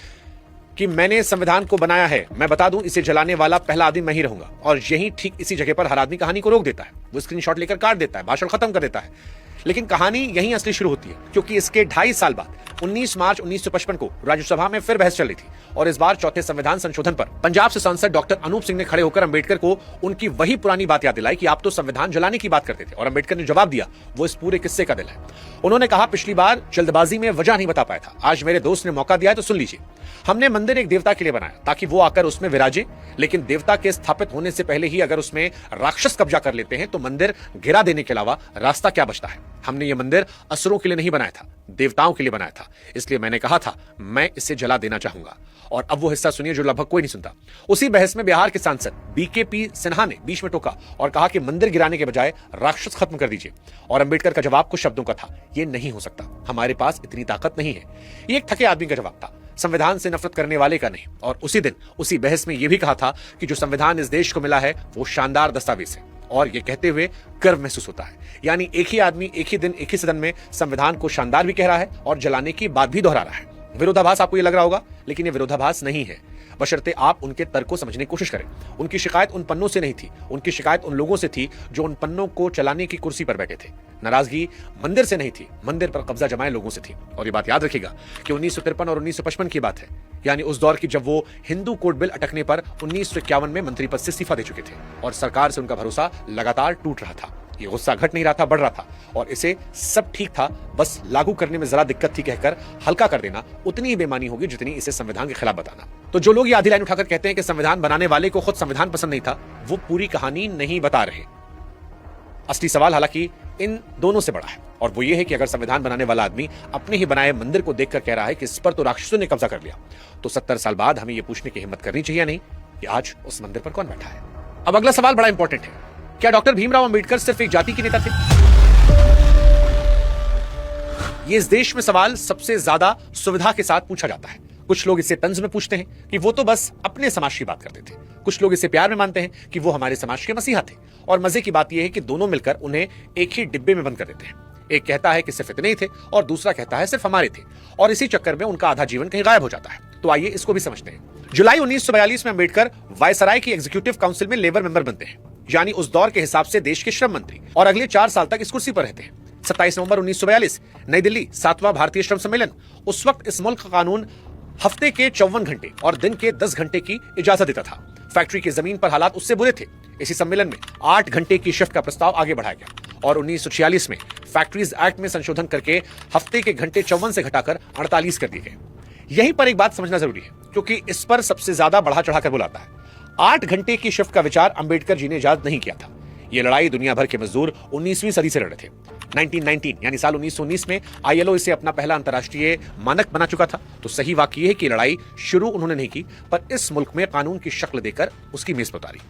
कि मैंने संविधान को बनाया है, मैं बता दूं इसे जलाने वाला पहला आदमी मैं ही रहूंगा। और यही ठीक इसी जगह पर हर आदमी कहानी को रोक देता है, वो स्क्रीनशॉट लेकर काट देता है, भाषण खत्म कर देता है। लेकिन कहानी यहीं असली शुरू होती है, क्योंकि इसके 2.5 साल बाद 19 मार्च 1955 को राज्यसभा में फिर बहस चल रही थी और इस बार चौथे संविधान संशोधन पर पंजाब से सांसद डॉक्टर अनूप सिंह ने खड़े होकर अंबेडकर को उनकी वही पुरानी बात याद दिलाई कि आप तो संविधान जलाने की बात करते थे। और अंबेडकर ने जवाब दिया, वो इस पूरे किस्से का दिल है। उन्होंने कहा, पिछली बार जल्दबाजी में वजह नहीं बता पाया था, आज मेरे दोस्त ने मौका दिया है तो सुन लीजिए। हमने मंदिर एक देवता के लिए बनाया ताकि वो आकर उसमें विराजे, लेकिन देवता के स्थापित होने से पहले ही अगर उसमें राक्षस कब्जा कर लेते हैं तो मंदिर गिरा देने के अलावा रास्ता क्या बचता है। हमने ये मंदिर असुरों के लिए नहीं बनाया था, देवताओं के लिए बनाया था, इसलिए मैंने कहा था मैं इसे जला देना चाहूंगा। और अब वो हिस्सा सुनिए जो लगभग कोई नहीं सुनता। उसी बहस में बिहार के सांसद बीकेपी सिन्हा ने बीच में टोका और कहा कि मंदिर गिराने के बजाय राक्षस खत्म कर दीजिए। और अंबेडकर का जवाब कुछ शब्दों का था, यह नहीं हो सकता, हमारे पास इतनी ताकत नहीं है। ये एक थके आदमी का जवाब था, संविधान से नफरत करने वाले का नहीं। और उसी दिन उसी बहस में यह भी कहा था कि जो संविधान इस देश को मिला है वो शानदार दस्तावेज है। और ये कहते हुए गर्व महसूस होता है। यानी एक ही आदमी एक ही दिन एक ही सदन में संविधान को शानदार भी कह रहा है और जलाने की बात भी दोहरा रहा है। विरोधाभास आपको ये लग रहा होगा, लेकिन ये विरोधाभास नहीं है, बशर्ते आप उनके तर्क को समझने की कोशिश करें। उनकी शिकायत उन पन्नों से नहीं थी, उनकी शिकायत उन लोगों से थी जो उन पन्नों को चलाने की कुर्सी पर बैठे थे। नाराजगी मंदिर से नहीं थी, मंदिर पर कब्जा जमाए लोगों से थी। और ये बात याद रखिएगा कि 1953 और 1955 की बात है, यानी उस दौर की जब वो हिंदू कोड बिल अटकने पर 1951 में मंत्री पद से इस्तीफा दे चुके थे और सरकार से उनका भरोसा लगातार टूट रहा था। ये गुस्सा घट नहीं रहा था, बढ़ रहा था। और इसे सब ठीक था, बस लागू करने में जरा दिक्कत थी कहकर हल्का कर देना उतनी ही बेईमानी होगी जितनी इसे संविधान के खिलाफ बताना। तो जो लोग ये आधी लाइन उठाकर कहते हैं कि संविधान बनाने वाले को खुद संविधान पसंद नहीं था, वो पूरी कहानी नहीं बता रहे। असली सवाल हालांकि इन दोनों से बड़ा है, और वो ये है कि अगर संविधान बनाने वाला आदमी अपने ही बनाए मंदिर को देखकर कह रहा है कि इस पर तो राक्षसों ने कब्जा कर लिया, तो 70 साल बाद हमें यह पूछने की हिम्मत करनी चाहिए नहीं कि आज उस मंदिर पर कौन बैठा है। अब अगला सवाल बड़ा इंपॉर्टेंट है, क्या डॉक्टर भीमराव अंबेडकर सिर्फ एक जाति के नेता थे? ये इस देश में सवाल सबसे ज्यादा सुविधा के साथ पूछा जाता है। कुछ लोग इसे तंज में पूछते हैं कि वो तो बस अपने समाज की बात करते थे, कुछ लोग इसे प्यार में मानते हैं कि वो हमारे समाज के मसीहा थे। और मजे की बात यह है कि दोनों मिलकर उन्हें एक ही डिब्बे में बंद कर देते हैं। एक कहता है कि सिर्फ इतने ही थे और दूसरा कहता है सिर्फ हमारे थे, और इसी चक्कर में उनका आधा जीवन कहीं गायब हो जाता है। तो आइए इसको भी समझते हैं। जुलाई 1942 में अंबेडकर वायसराय की एग्जीक्यूटिव काउंसिल में लेबर मेंबर बनते हैं, यानी उस दौर के हिसाब से देश के श्रम मंत्री, और अगले 4 साल तक इस कुर्सी पर रहते हैं। 27 नवंबर 1942 नई दिल्ली 7वां भारतीय श्रम सम्मेलन। उस वक्त इस मुल्क का कानून हफ्ते के 54 घंटे और दिन के 10 घंटे की इजाजत देता था। फैक्ट्री की जमीन पर हालात उससे बुरे थे। इसी सम्मेलन में 8 घंटे की शिफ्ट का प्रस्ताव आगे बढ़ाया गया और 1946 में फैक्ट्रीज एक्ट में संशोधन करके हफ्ते के घंटे 54 से घटाकर 48 कर दिए गए। यहीं पर एक बात समझना जरूरी है, क्योंकि इस पर सबसे ज्यादा बढ़ा चढ़ाकर बुलाता है। 8 घंटे की शिफ्ट का विचार अंबेडकर जी ने इजाद नहीं किया था। यह लड़ाई दुनिया भर के मजदूर 19वीं सदी से लड़े थे। 1919 यानी साल 1919 में ILO इसे अपना पहला अंतर्राष्ट्रीय मानक बना चुका था। तो सही वाकई है कि लड़ाई शुरू उन्होंने नहीं की, पर इस मुल्क में कानून की शक्ल देकर उसकी मेज पर उतारी।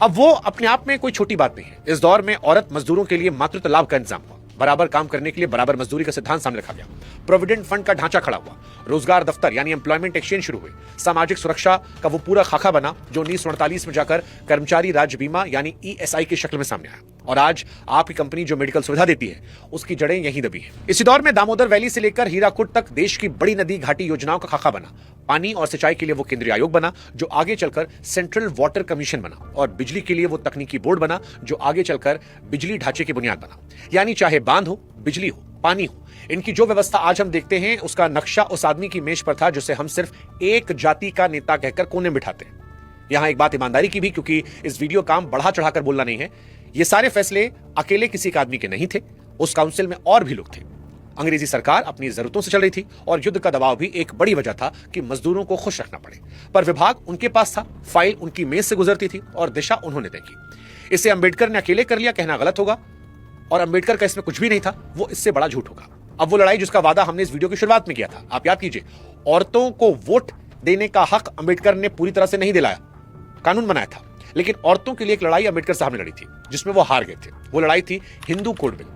अब वो अपने आप में कोई छोटी बात नहीं है। इस दौर में औरत मजदूरों के लिए मातृत्व लाभ का इंतजाम हुआ, बराबर काम करने के लिए बराबर मजदूरी का सिद्धांत सामने रखा गया, प्रोविडेंट फंड का ढांचा खड़ा हुआ, रोजगार दफ्तर यानी एम्प्लॉयमेंट एक्सचेंज शुरू हुए, सामाजिक सुरक्षा का वो पूरा खाका बना जो 1948 में जाकर कर्मचारी राज्य बीमा यानी ESI की शक्ल में सामने आया। और आज आपकी कंपनी जो मेडिकल सुविधा देती है उसकी जड़ें यहीं दबी है। इसी दौर में दामोदर वैली से लेकर हीराकुड तक देश की बड़ी नदी घाटी योजनाओं का खाका बना। पानी और सिंचाई के लिए वो केंद्रीय आयोग बना जो आगे चलकर सेंट्रल वाटर कमीशन बना, और बिजली के लिए वो तकनीकी बोर्ड बना जो आगे चलकर बिजली ढांचे की बुनियाद बना। यानी चाहे बांध हो, बिजली हो, पानी हो, इनकी जो व्यवस्था आज हम देखते हैं उसका नक्शा उस आदमी की मेज पर था जिसे हम सिर्फ एक जाति का नेता कहकर कोने में बिठाते हैं। यहां एक बात ईमानदारी की भी, क्योंकि इस वीडियो काम बढ़ा चढ़ाकर बोलना नहीं है। ये सारे फैसले अकेले किसी एक आदमी के नहीं थे, उस काउंसिल में और भी लोग थे। अंग्रेजी सरकार अपनी जरूरतों से चल रही थी और युद्ध का दबाव भी एक बड़ी वजह था कि मजदूरों को खुश रखना पड़े। पर विभाग उनके पास था, फाइल उनकी मेज से गुजरती थी और दिशा उन्होंने तय की। इसे अंबेडकर ने अकेले कर लिया कहना गलत होगा, और अंबेडकर का इसमें कुछ भी नहीं था, वो इससे बड़ा झूठ होगा। अब वो लड़ाई जिसका वादा हमने इस वीडियो की शुरुआत में किया था, आप याद कीजिए, औरतों को वोट देने का हक अंबेडकर ने पूरी तरह से नहीं दिलाया, कानून बनाया था, लेकिन औरतों के लिए एक लड़ाई अंबेडकर साहब ने लड़ी थी जिसमें वो हार गए थे। वो लड़ाई थी हिंदू कोड बिल।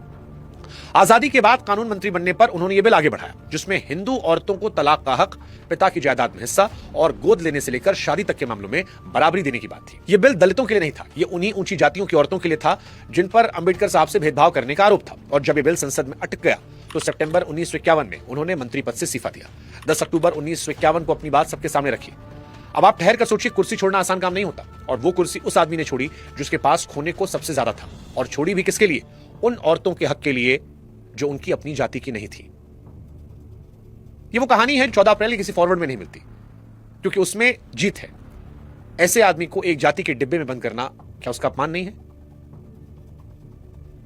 आजादी के बाद कानून मंत्री बनने पर उन्होंने यह बिल आगे बढ़ाया जिसमें हिंदू औरतों को तलाक का हक, पिता की जायदाद में हिस्सा और गोद लेने से लेकर शादी तक के मामलों में बराबरी देने की बात थी। यह बिल दलितों के लिए नहीं था, यह उन्हीं ऊंची जातियों की औरतों के लिए था जिन पर अंबेडकर साहब से भेदभाव करने का आरोप था। और जब यह बिल संसद में अटक गया तो सितंबर 1951 में उन्होंने मंत्री पद से इस्तीफा दिया। 10 अक्टूबर 1951 को अपनी बात सबके सामने रखी। अब आप ठहर कर सोचिए, कुर्सी छोड़ना आसान काम नहीं होता और वो कुर्सी उस आदमी ने छोड़ी जिसके पास खोने को सबसे ज्यादा था, और छोड़ी भी किसके लिए? उन औरतों के हक के लिए जो उनकी अपनी जाति की नहीं थी। ये वो कहानी है 14 अप्रैल की किसी फॉरवर्ड में नहीं मिलती, क्योंकि उसमें जीत है। ऐसे आदमी को एक जाति के डिब्बे में बंद करना क्या उसका अपमान नहीं है?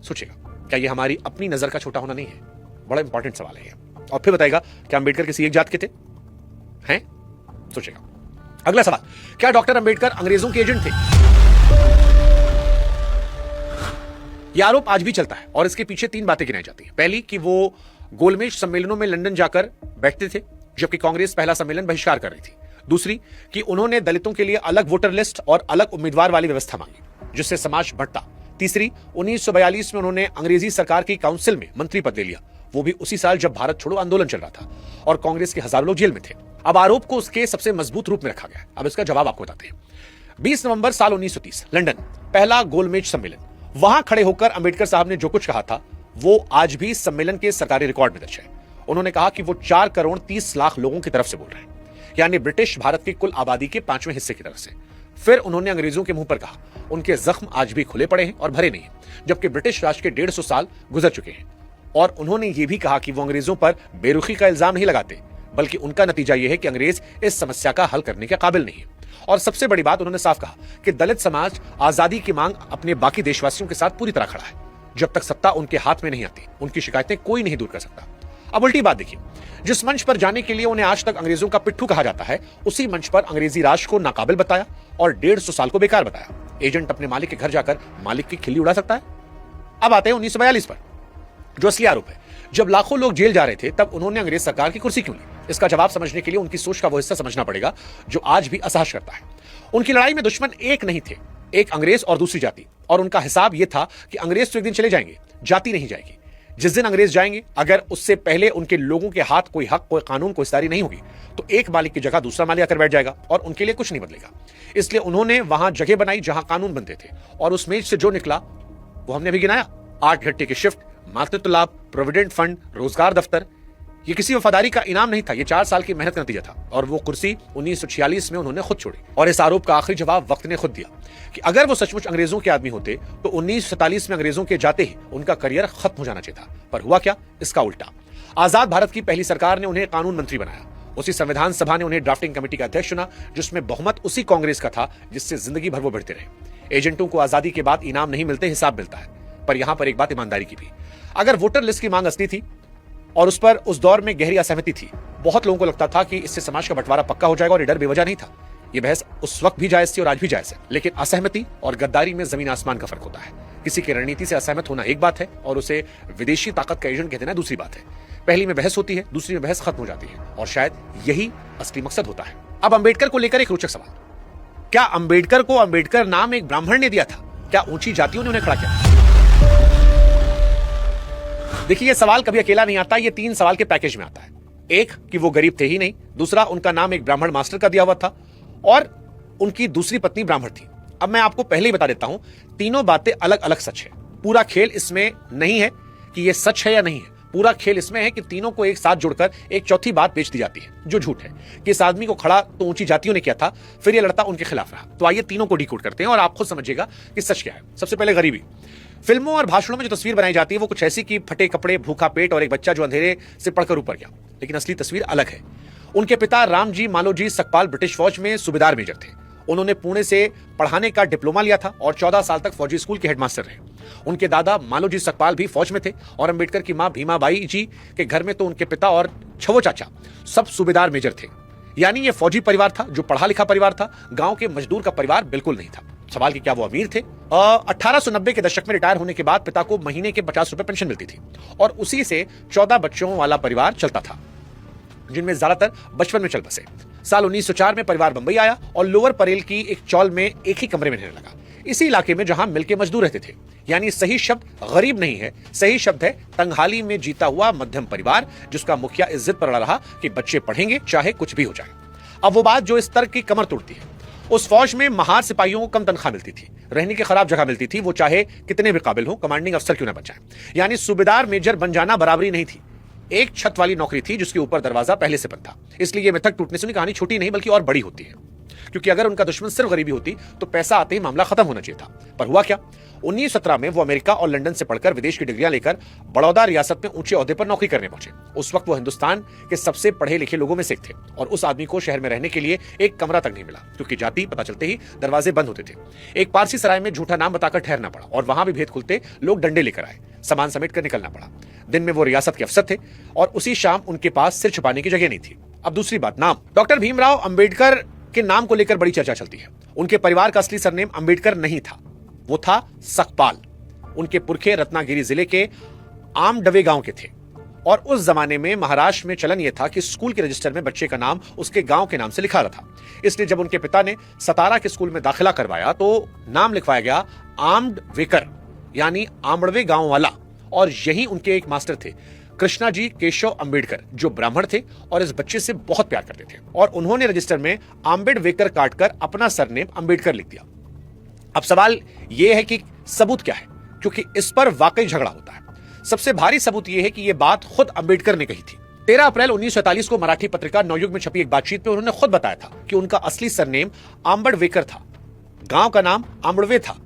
सोचिएगा, क्या ये हमारी अपनी नजर का छोटा होना नहीं है? बड़ा इंपॉर्टेंट सवाल है ये। और फिर बताएगा, क्या अंबेडकर किसी एक जात के थे? हैं? सोचिएगा। अगला सवाल, क्या डॉक्टर अंबेडकर अंग्रेजों के एजेंट थे? यह आरोप आज भी चलता है और इसके पीछे 3 बातें गिनाई जाती हैं। पहली, कि वो गोलमेज सम्मेलनों में लंदन जाकर बैठते थे जबकि कांग्रेस पहला सम्मेलन बहिष्कार कर रही थी। दूसरी, कि उन्होंने दलितों के लिए अलग वोटर लिस्ट और अलग उम्मीदवार वाली व्यवस्था मांगी जिससे समाज बढ़ता। तीसरी, 1942 में उन्होंने अंग्रेजी सरकार की काउंसिल में मंत्री पद ले लिया, वो भी उसी साल जब भारत छोड़ो आंदोलन चल रहा था और कांग्रेस के हजारों लोग जेल में थे। अब आरोप को उसके सबसे मजबूत रूप में रखा गया। अब इसका जवाब आपको बताते हैं। 20 नवंबर साल 1930 लंदन, पहला गोलमेज सम्मेलन। वहां खड़े होकर अंबेडकर साहब ने जो कुछ कहा था वो आज भी सम्मेलन के सरकारी रिकॉर्ड में दर्ज है। उन्होंने कहा कि वो 4 करोड़ 30 लाख लोगों की तरफ से बोल रहे हैं, यानी ब्रिटिश भारत की कुल आबादी के 5वें हिस्से की तरफ से। फिर उन्होंने अंग्रेजों के मुंह पर कहा, उनके जख्म आज भी खुले पड़े हैं और भरे नहीं हैं, जबकि ब्रिटिश राज के 150 साल गुजर चुके हैं। और उन्होंने ये भी कहा कि वो अंग्रेजों पर बेरुखी का इल्जाम नहीं लगाते, बल्कि उनका नतीजा यह है कि अंग्रेज इस समस्या का हल करने के काबिल नहीं है। और सबसे बड़ी बात, उन्होंने साफ कहा कि दलित समाज आजादी की मांग अपने बाकी देशवासियों के साथ पूरी तरह खड़ा है। जब तक सत्ता उनके हाथ में नहीं आती, उनकी शिकायतें कोई नहीं दूर कर सकता। अब उल्टी बात देखिए, जिस मंच पर जाने के लिए उन्हें आज तक अंग्रेजों का पिट्ठू कहा जाता है, उसी मंच पर अंग्रेजी राज को नाकाबिल बताया और 150 साल को बेकार बताया। एजेंट अपने मालिक के घर जाकर मालिक की खिल्ली उड़ा सकता है? अब आते हैं 1942 पर, जो असली आरोप है। जब लाखों लोग जेल जा रहे थे तब उन्होंने अंग्रेज सरकार की कुर्सी क्यों ली? इसका जवाब समझने के लिए उनकी सोच का वो हिस्सा समझना पड़ेगा जो आज भी असहज करता है। उनकी लड़ाई में दुश्मन एक नहीं थे, एक अंग्रेज और दूसरी जाति। और उनका हिसाब यह था कि अंग्रेज तो एक दिन चले जाएंगे, जाति नहीं जाएगी। जिस दिन अंग्रेज जाएंगे, अगर उससे पहले उनके लोगों के हाथ कोई हक, कोई कानून, कोई हिस्सेदारी नहीं होगी, तो एक मालिक की जगह दूसरा मालिक आकर बैठ जाएगा और उनके लिए कुछ नहीं बदलेगा। इसलिए उन्होंने वहां जगह बनाई जहां कानून बनते थे, और उस मेज से जो निकला वो हमने अभी गिनाया। 8 घंटे की शिफ्ट, मातृत्व लाभ, प्रोविडेंट फंड, रोजगार दफ्तर। ये किसी वफादारी का इनाम नहीं था, ये 4 साल की मेहनत का नतीजा था। और वो कुर्सी 1946 में उन्होंने खुद छोड़ी। और इस आरोप का आखिरी जवाब वक्त ने खुद दिया कि अगर वो सचमुच अंग्रेजों के आदमी होते तो 1947 में अंग्रेजों के जाते ही उनका करियर खत्म हो जाना चाहिए था। पर हुआ क्या? इसका उल्टा। आजाद भारत की पहली सरकार ने उन्हें कानून मंत्री बनाया। उसी संविधान सभा ने उन्हें ड्राफ्टिंग कमेटी का अध्यक्ष चुना, जिसमें बहुमत उसी कांग्रेस का था जिससे जिंदगी भर वो बढ़ते रहे। एजेंटों को आजादी के बाद इनाम नहीं मिलते, हिसाब मिलता है। पर यहां पर एक बात ईमानदारी की भी, अगर वोटर लिस्ट की मांग असली थी और उस पर उस दौर में गहरी असहमति थी, बहुत लोगों को लगता था कि इससे समाज का बंटवारा पक्का हो जाएगा, और ये डर बेवजह नहीं था। ये बहस उस वक्त भी जायज थी और आज भी जायज है। लेकिन असहमति और गद्दारी में जमीन आसमान का फर्क होता है। किसी की रणनीति से असहमत होना एक बात है और उसे विदेशी ताकत का एजेंट कह देना दूसरी बात है। पहली में बहस होती है, दूसरी में बहस खत्म हो जाती है, और शायद यही असली मकसद होता है। अब अंबेडकर को लेकर एक रोचक सवाल, क्या अंबेडकर को अंबेडकर नाम एक ब्राह्मण ने दिया था? क्या ऊंची जातियों ने उन्हें खड़ा किया? देखिए, यह सवाल कभी अकेला नहीं आता, यह 3 सवाल के पैकेज में आता है। एक, कि वो गरीब थे ही नहीं। दूसरा, उनका नाम एक ब्राह्मण मास्टर का दिया हुआ था, और उनकी दूसरी पत्नी ब्राह्मण थी। अब मैं आपको पहले ही बता देता हूं, तीनों बातें अलग अलग सच है। पूरा खेल इसमें नहीं है कि यह सच है या नहीं है। पूरा खेल इसमें है कि तीनों को एक साथ जुड़कर एक चौथी बात बेच दी जाती है, जो झूठ है, कि इस आदमी को खड़ा तो ऊंची जातियों ने किया था, फिर यह लड़ता उनके खिलाफ रहा। तो आइए तीनों को डिकोड करते हैं और आप खुद समझिएगा कि सच क्या है। सबसे पहले गरीबी। फिल्मों और भाषणों में जो तस्वीर बनाई जाती है वो कुछ ऐसी कि फटे कपड़े, भूखा पेट और एक बच्चा जो अंधेरे से पढ़कर ऊपर गया। लेकिन असली तस्वीर अलग है। उनके पिता रामजी मालोजी सकपाल ब्रिटिश फौज में सूबेदार मेजर थे। उन्होंने पुणे से पढ़ाने का डिप्लोमा लिया था और 14 साल तक फौजी स्कूल के हेडमास्टर रहे। उनके दादा मालोजी सकपाल भी फौज में थे, और अंबेडकर की मां भीमाबाई जी के घर में तो उनके पिता और छवो चाचा सब सूबेदार मेजर थे। यानी ये फौजी परिवार था जो पढ़ा लिखा परिवार था, गांव के मजदूर का परिवार बिल्कुल नहीं था। सवाल कि क्या वो अमीर थे? 1890 के दशक में रिटायर होने के बाद पिता को महीने के 50 रुपए पेंशन मिलती थी, और उसी से 14 बच्चों वाला परिवार चलता था, जिनमें ज्यादातर बचपन में चल बसे। साल 1904 में परिवार बंबई आया और लोअर परेल की एक चौल में एक ही कमरे में रहने लगा। इसी इलाके में जहां मिलके मजदूर रहते थे। यानी सही शब्द गरीब नहीं है, सही शब्द है तंगहाली में जीता हुआ मध्यम परिवार, जिसका मुखिया इस जिद पर अड़ा रहा कि बच्चे पढ़ेंगे चाहे कुछ भी हो जाए। अब वो बात जो इस तर्क की कमर तोड़ती है। उस फौज में महार सिपाहियों को कम तनख्वाह मिलती थी, रहने की खराब जगह मिलती थी, वो चाहे कितने भी काबिल हो, कमांडिंग अफसर क्यों ना बन जाए। यानी सूबेदार मेजर बन जाना बराबरी नहीं थी, एक छत वाली नौकरी थी जिसके ऊपर दरवाजा पहले से बंद था। इसलिए ये मिथक टूटने से उनकी कहानी छोटी नहीं बल्कि और बड़ी होती है, क्योंकि अगर उनका दुश्मन सिर्फ गरीबी होती तो पैसा आते ही मामला खत्म होना चाहिए था। पर हुआ क्या, 1917 में वो अमेरिका और लंदन से पढ़कर विदेश की डिग्रियां लेकर बड़ौदा रियासत में ऊंचे ओहदे पर नौकरी करने पहुंचे। उस वक्त वो हिंदुस्तान के सबसे पढ़े लिखे लोगों में से एक थे और उस आदमी को शहर में रहने के लिए एक कमरा तक नहीं मिला, क्योंकि जाति पता चलते ही दरवाजे बंद होते थे। एक पारसी सराय में झूठा नाम बताकर ठहरना पड़ा और वहां भी भेद खुलते लोग डंडे लेकर आए, सामान समेट कर निकलना पड़ा। दिन में वो रियासत के अफसर थे और उसी शाम उनके पास सिर छुपाने की जगह नहीं थी। अब दूसरी बात, नाम। डॉक्टर भीमराव अंबेडकर के नाम को लेकर बड़ी चर्चा चलती है। उनके परिवार का असली सरनेम अंबेडकर नहीं था, वो था सकपाल। उनके पुरखे रत्नागिरी जिले के आमडवे गांव के थे और उस जमाने में महाराष्ट्र में चलन यह था कि स्कूल के रजिस्टर में बच्चे का नाम उसके गांव के नाम से लिखा रहा था। इसलिए जब उनके पिता ने सतारा के स्कूल में दाखिला करवाया तो नाम लिखवाया गया आमडवेकर, यानी आमड़वे गांव वाला। और यही उनके एक मास्टर थे, कृष्णा जी केशव अंबेडकर, जो ब्राह्मण थे और इस बच्चे से बहुत प्यार करते थे और उन्होंने रजिस्टर में आम्बेडवेकर काटकर अपना सरनेम अंबेडकर लिख दिया। अब सवाल यह है कि सबूत क्या है, क्योंकि इस पर वाकई झगड़ा होता है। सबसे भारी सबूत यह है कि यह बात खुद अंबेडकर ने कही थी। 13 अप्रैल 1947 को मराठी पत्रिका नवयुग में छपी एक बातचीत में उन्होंने खुद बताया था कि उनका असली सरनेम आम्बेडवेकर था, गांव का नाम आम्बड़वे था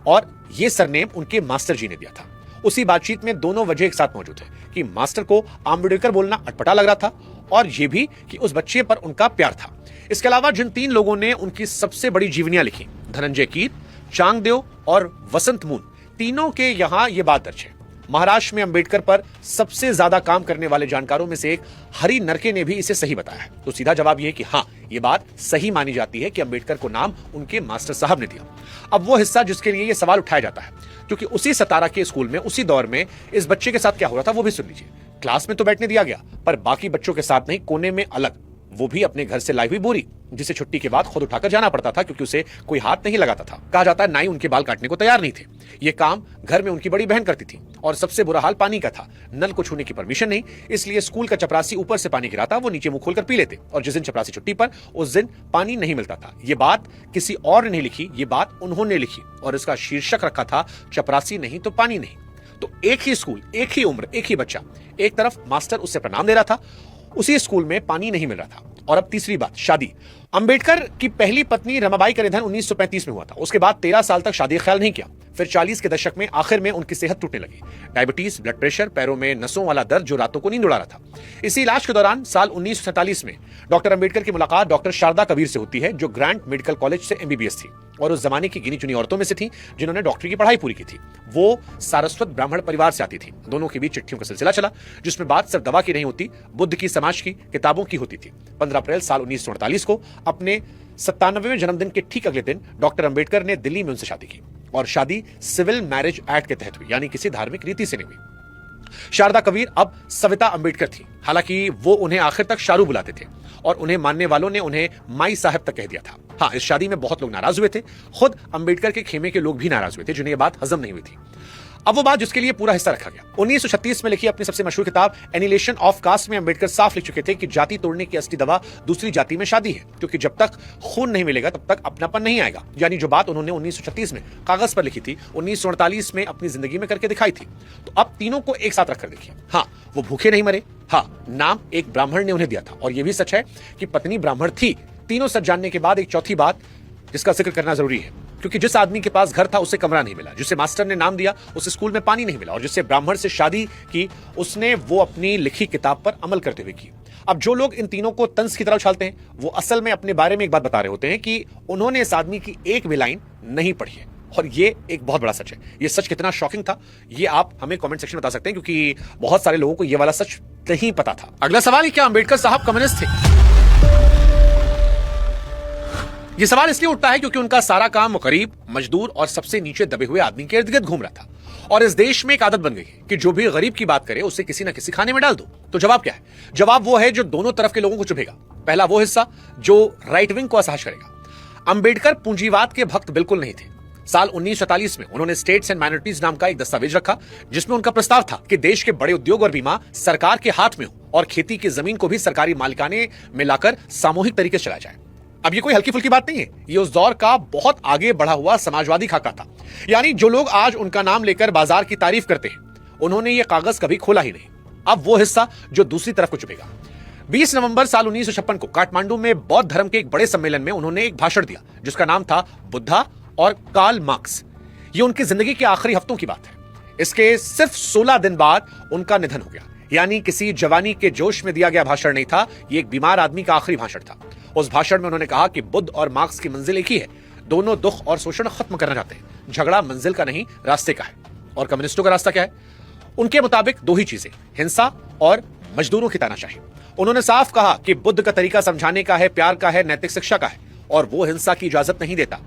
और यह सरनेम उनके मास्टर जी ने दिया था। उसी बातचीत में दोनों वजह एक साथ मौजूद है कि मास्टर को आम्बेडकर बोलना अटपटा लग रहा था और यह भी कि उस बच्चे पर उनका प्यार था। इसके अलावा जिन 3 लोगों ने उनकी सबसे बड़ी जीवनियां लिखी, धनंजय कीर, चांगदेव और वसंत मून, तीनों के यहां यह बात दर्ज है। महाराष्ट्र में अंबेडकर पर सबसे ज्यादा काम करने वाले जानकारों में से एक हरि नरके ने भी इसे सही बताया है। तो सीधा जवाब यह है कि हां, यह बात सही मानी जाती है कि अंबेडकर को नाम उनके मास्टर साहब ने दिया। अब वो हिस्सा जिसके लिए यह सवाल उठाया जाता है, क्योंकि उसी सतारा के स्कूल में उसी दौर में इस बच्चे के साथ क्या हो रहा था वो भी सुन लीजिए। क्लास में तो बैठने दिया गया, पर बाकी बच्चों के साथ नहीं, कोने में अलग, वो भी अपने घर से लाई हुई बोरी, जिसे छुट्टी के बाद खुद उठाकर जाना पड़ता था क्योंकि उसे कोई हाथ नहीं लगाता था। कहा जाता है नाई उनके बाल काटने को तैयार नहीं थे। यह काम घर में उनकी बड़ी बहन करती थी और सबसे बुरा हाल पानी का था। नल को छूने की परमिशन नहीं, इसलिए स्कूल का चपरासी ऊपर से पानी गिराता, वो नीचे मुंह खोलकर पी लेते और जिस दिन चपरासी छुट्टी पर उस दिन पानी नहीं मिलता था। यह बात किसी और ने नहीं लिखी, ये बात उन्होंने लिखी और इसका शीर्षक रखा था चपरासी नहीं तो पानी नहीं। तो एक ही स्कूल, एक ही उम्र, एक ही बच्चा, एक तरफ मास्टर उससे प्रणाम दे रहा था, उसी स्कूल में पानी नहीं मिल रहा था। और अब तीसरी बात, शादी। अंबेडकर की पहली पत्नी रमाबाई का निधन 1935 में हुआ था। उसके बाद 13 साल तक शादी का ख्याल नहीं किया। फिर 40 के दशक में आखिर में उनकी सेहत टूटने लगी, डायबिटीज, ब्लड प्रेशर, पैरों में नसों वाला दर्द जो रातों को नींद उड़ा रहा था। इसी इलाज के दौरान साल 1947 में डॉक्टर अंबेडकर की मुलाकात डॉक्टर शारदा कबीर से होती है, जो ग्रांट मेडिकल कॉलेज से MBBS थी और उस जमाने की गिनी चुनी औरतों में से थी जिन्होंने डॉक्टरी की पढ़ाई पूरी की थी। वो सारस्वत ब्राह्मण परिवार से आती थी। दोनों के बीच चिट्ठियों का सिलसिला चला, जिसमें बात सिर्फ दवा की नहीं होती, बुद्ध की, समाज की, किताबों की होती थी। 15 अप्रैल साल 1948 को अपने 97वें जन्मदिन के ठीक अगले दिन डॉक्टर अंबेडकर ने दिल्ली में उनसे शादी की और शादी सिविल मैरिज एक्ट के तहत हुई, यानी किसी धार्मिक रीति से नहीं हुई। शारदा कबीर अब सविता अंबेडकर थी। हालांकि वो उन्हें आखिर तक शारू बुलाते थे और उन्हें मानने वालों ने उन्हें माई साहब तक कह दिया था। हाँ, इस शादी में बहुत लोग नाराज हुए थे, खुद अंबेडकर के खेमे के लोग भी नाराज हुए थे, जिन्हें यह बात हजम नहीं हुई थी। अब वो बात जिसके लिए पूरा हिस्सा रखा गया। 1936 में लिखी अपनी सबसे मशहूर किताब एनिलेशन ऑफ कास्ट में अंबेडकर साफ लिख चुके थे कि जाति तोड़ने की असली दवा दूसरी जाति में शादी है, क्योंकि जब तक खून नहीं मिलेगा तब तक अपनापन नहीं आएगा। यानी जो बात उन्होंने 1936 में कागज पर लिखी थी, 1948 में अपनी जिंदगी में करके दिखाई थी। तो अब तीनों को एक साथ रखकर देखिए। हाँ, वो भूखे नहीं मरे। हाँ, नाम एक ब्राह्मण ने उन्हें दिया था और यह भी सच है कि पत्नी ब्राह्मण थी। तीनों सच जानने के बाद एक चौथी बात जिसका जिक्र करना जरूरी है, क्योंकि जिस आदमी के पास घर था उसे कमरा नहीं मिला, जिसे मास्टर ने नाम दिया उसे स्कूल में पानी नहीं मिला और जिससे ब्राह्मण से शादी की उसने वो अपनी लिखी किताब पर अमल करते हुए की। अब जो लोग इन तीनों को तंज की तरफ उछालते हैं, वो असल में अपने बारे में एक बात बता रहे होते हैं कि उन्होंने इस आदमी की एक भी लाइन नहीं पढ़ी है। और ये एक बहुत बड़ा सच है। ये सच कितना शॉकिंग था, ये आप हमें कमेंट सेक्शन में बता सकते हैं, क्योंकि बहुत सारे लोगों को ये वाला सच नहीं पता था। अगला सवाल, क्या अंबेडकर साहब कम्युनिस्ट थे? यह सवाल इसलिए उठता है क्योंकि उनका सारा काम गरीब, मजदूर और सबसे नीचे दबे हुए आदमी के इर्द गिर्द घूम रहा था और इस देश में एक आदत बन गई है कि जो भी गरीब की बात करे उसे किसी ना किसी खाने में डाल दो। तो जवाब क्या है? जवाब वो है जो दोनों तरफ के लोगों को चुभेगा। पहला वो हिस्सा जो राइट विंग को असहज करेगा। अंबेडकर पूंजीवाद के भक्त बिल्कुल नहीं थे। साल 1947 में उन्होंने स्टेट्स एंड माइनॉरिटीज नाम का एक दस्तावेज रखा, जिसमें उनका प्रस्ताव था कि देश के बड़े उद्योग और बीमा सरकार के हाथ में हो और खेती की जमीन को भी सरकारी मालिकाने में लाकर सामूहिक तरीके से चलाया जाए। अब ये कोई हल्की फुल्की बात नहीं है, ये उस दौर का बहुत आगे बढ़ा हुआ समाजवादी खाका था। यानी जो लोग आज उनका नाम लेकर बाजार की तारीफ करते हैं, उन्होंने ये कागज कभी खोला ही नहीं। अब वो हिस्सा जो दूसरी तरफ को चुभेगा। 20 नवंबर साल 1956 को काठमांडू में बौद्ध धर्म के एक बड़े सम्मेलन में उन्होंने एक भाषण दिया, जिसका नाम था बुद्धा और कार्ल मार्क्स। ये उनकी जिंदगी के आखिरी हफ्तों की बात है। इसके सिर्फ 16 दिन बाद उनका निधन हो गया। यानी किसी जवानी के जोश में दिया गया भाषण नहीं था, ये एक बीमार आदमी का आखिरी भाषण था। उस भाषण में उन्होंने कहा कि बुद्ध और मार्क्स की मंजिल एक ही है, दोनों दुख और शोषण खत्म करना चाहते हैं। झगड़ा मंजिल का नहीं, रास्ते का है। और कम्युनिस्टों का रास्ता क्या है? उनके मुताबिक दो ही चीजें, हिंसा और मजदूरों की तानाशाही। उन्होंने साफ कहा कि बुद्ध का तरीका समझाने का है, प्यार का है, नैतिक शिक्षा का है, और वो हिंसा की इजाजत नहीं देता।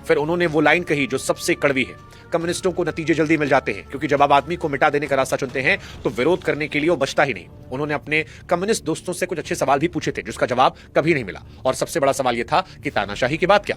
फिर उन्होंने वो लाइन कही जो सबसे कड़वी है, कम्युनिस्टों को नतीजे जल्दी मिल जाते हैं, क्योंकि जब आप आदमी को मिटा देने का रास्ता चुनते हैं तो विरोध करने के लिए वो बचता ही नहीं। उन्होंने अपने कम्युनिस्ट दोस्तों से कुछ अच्छे सवाल भी पूछे थे, जिसका जवाब कभी नहीं मिला। और सबसे बड़ा सवाल यह था कि तानाशाही की बात क्या?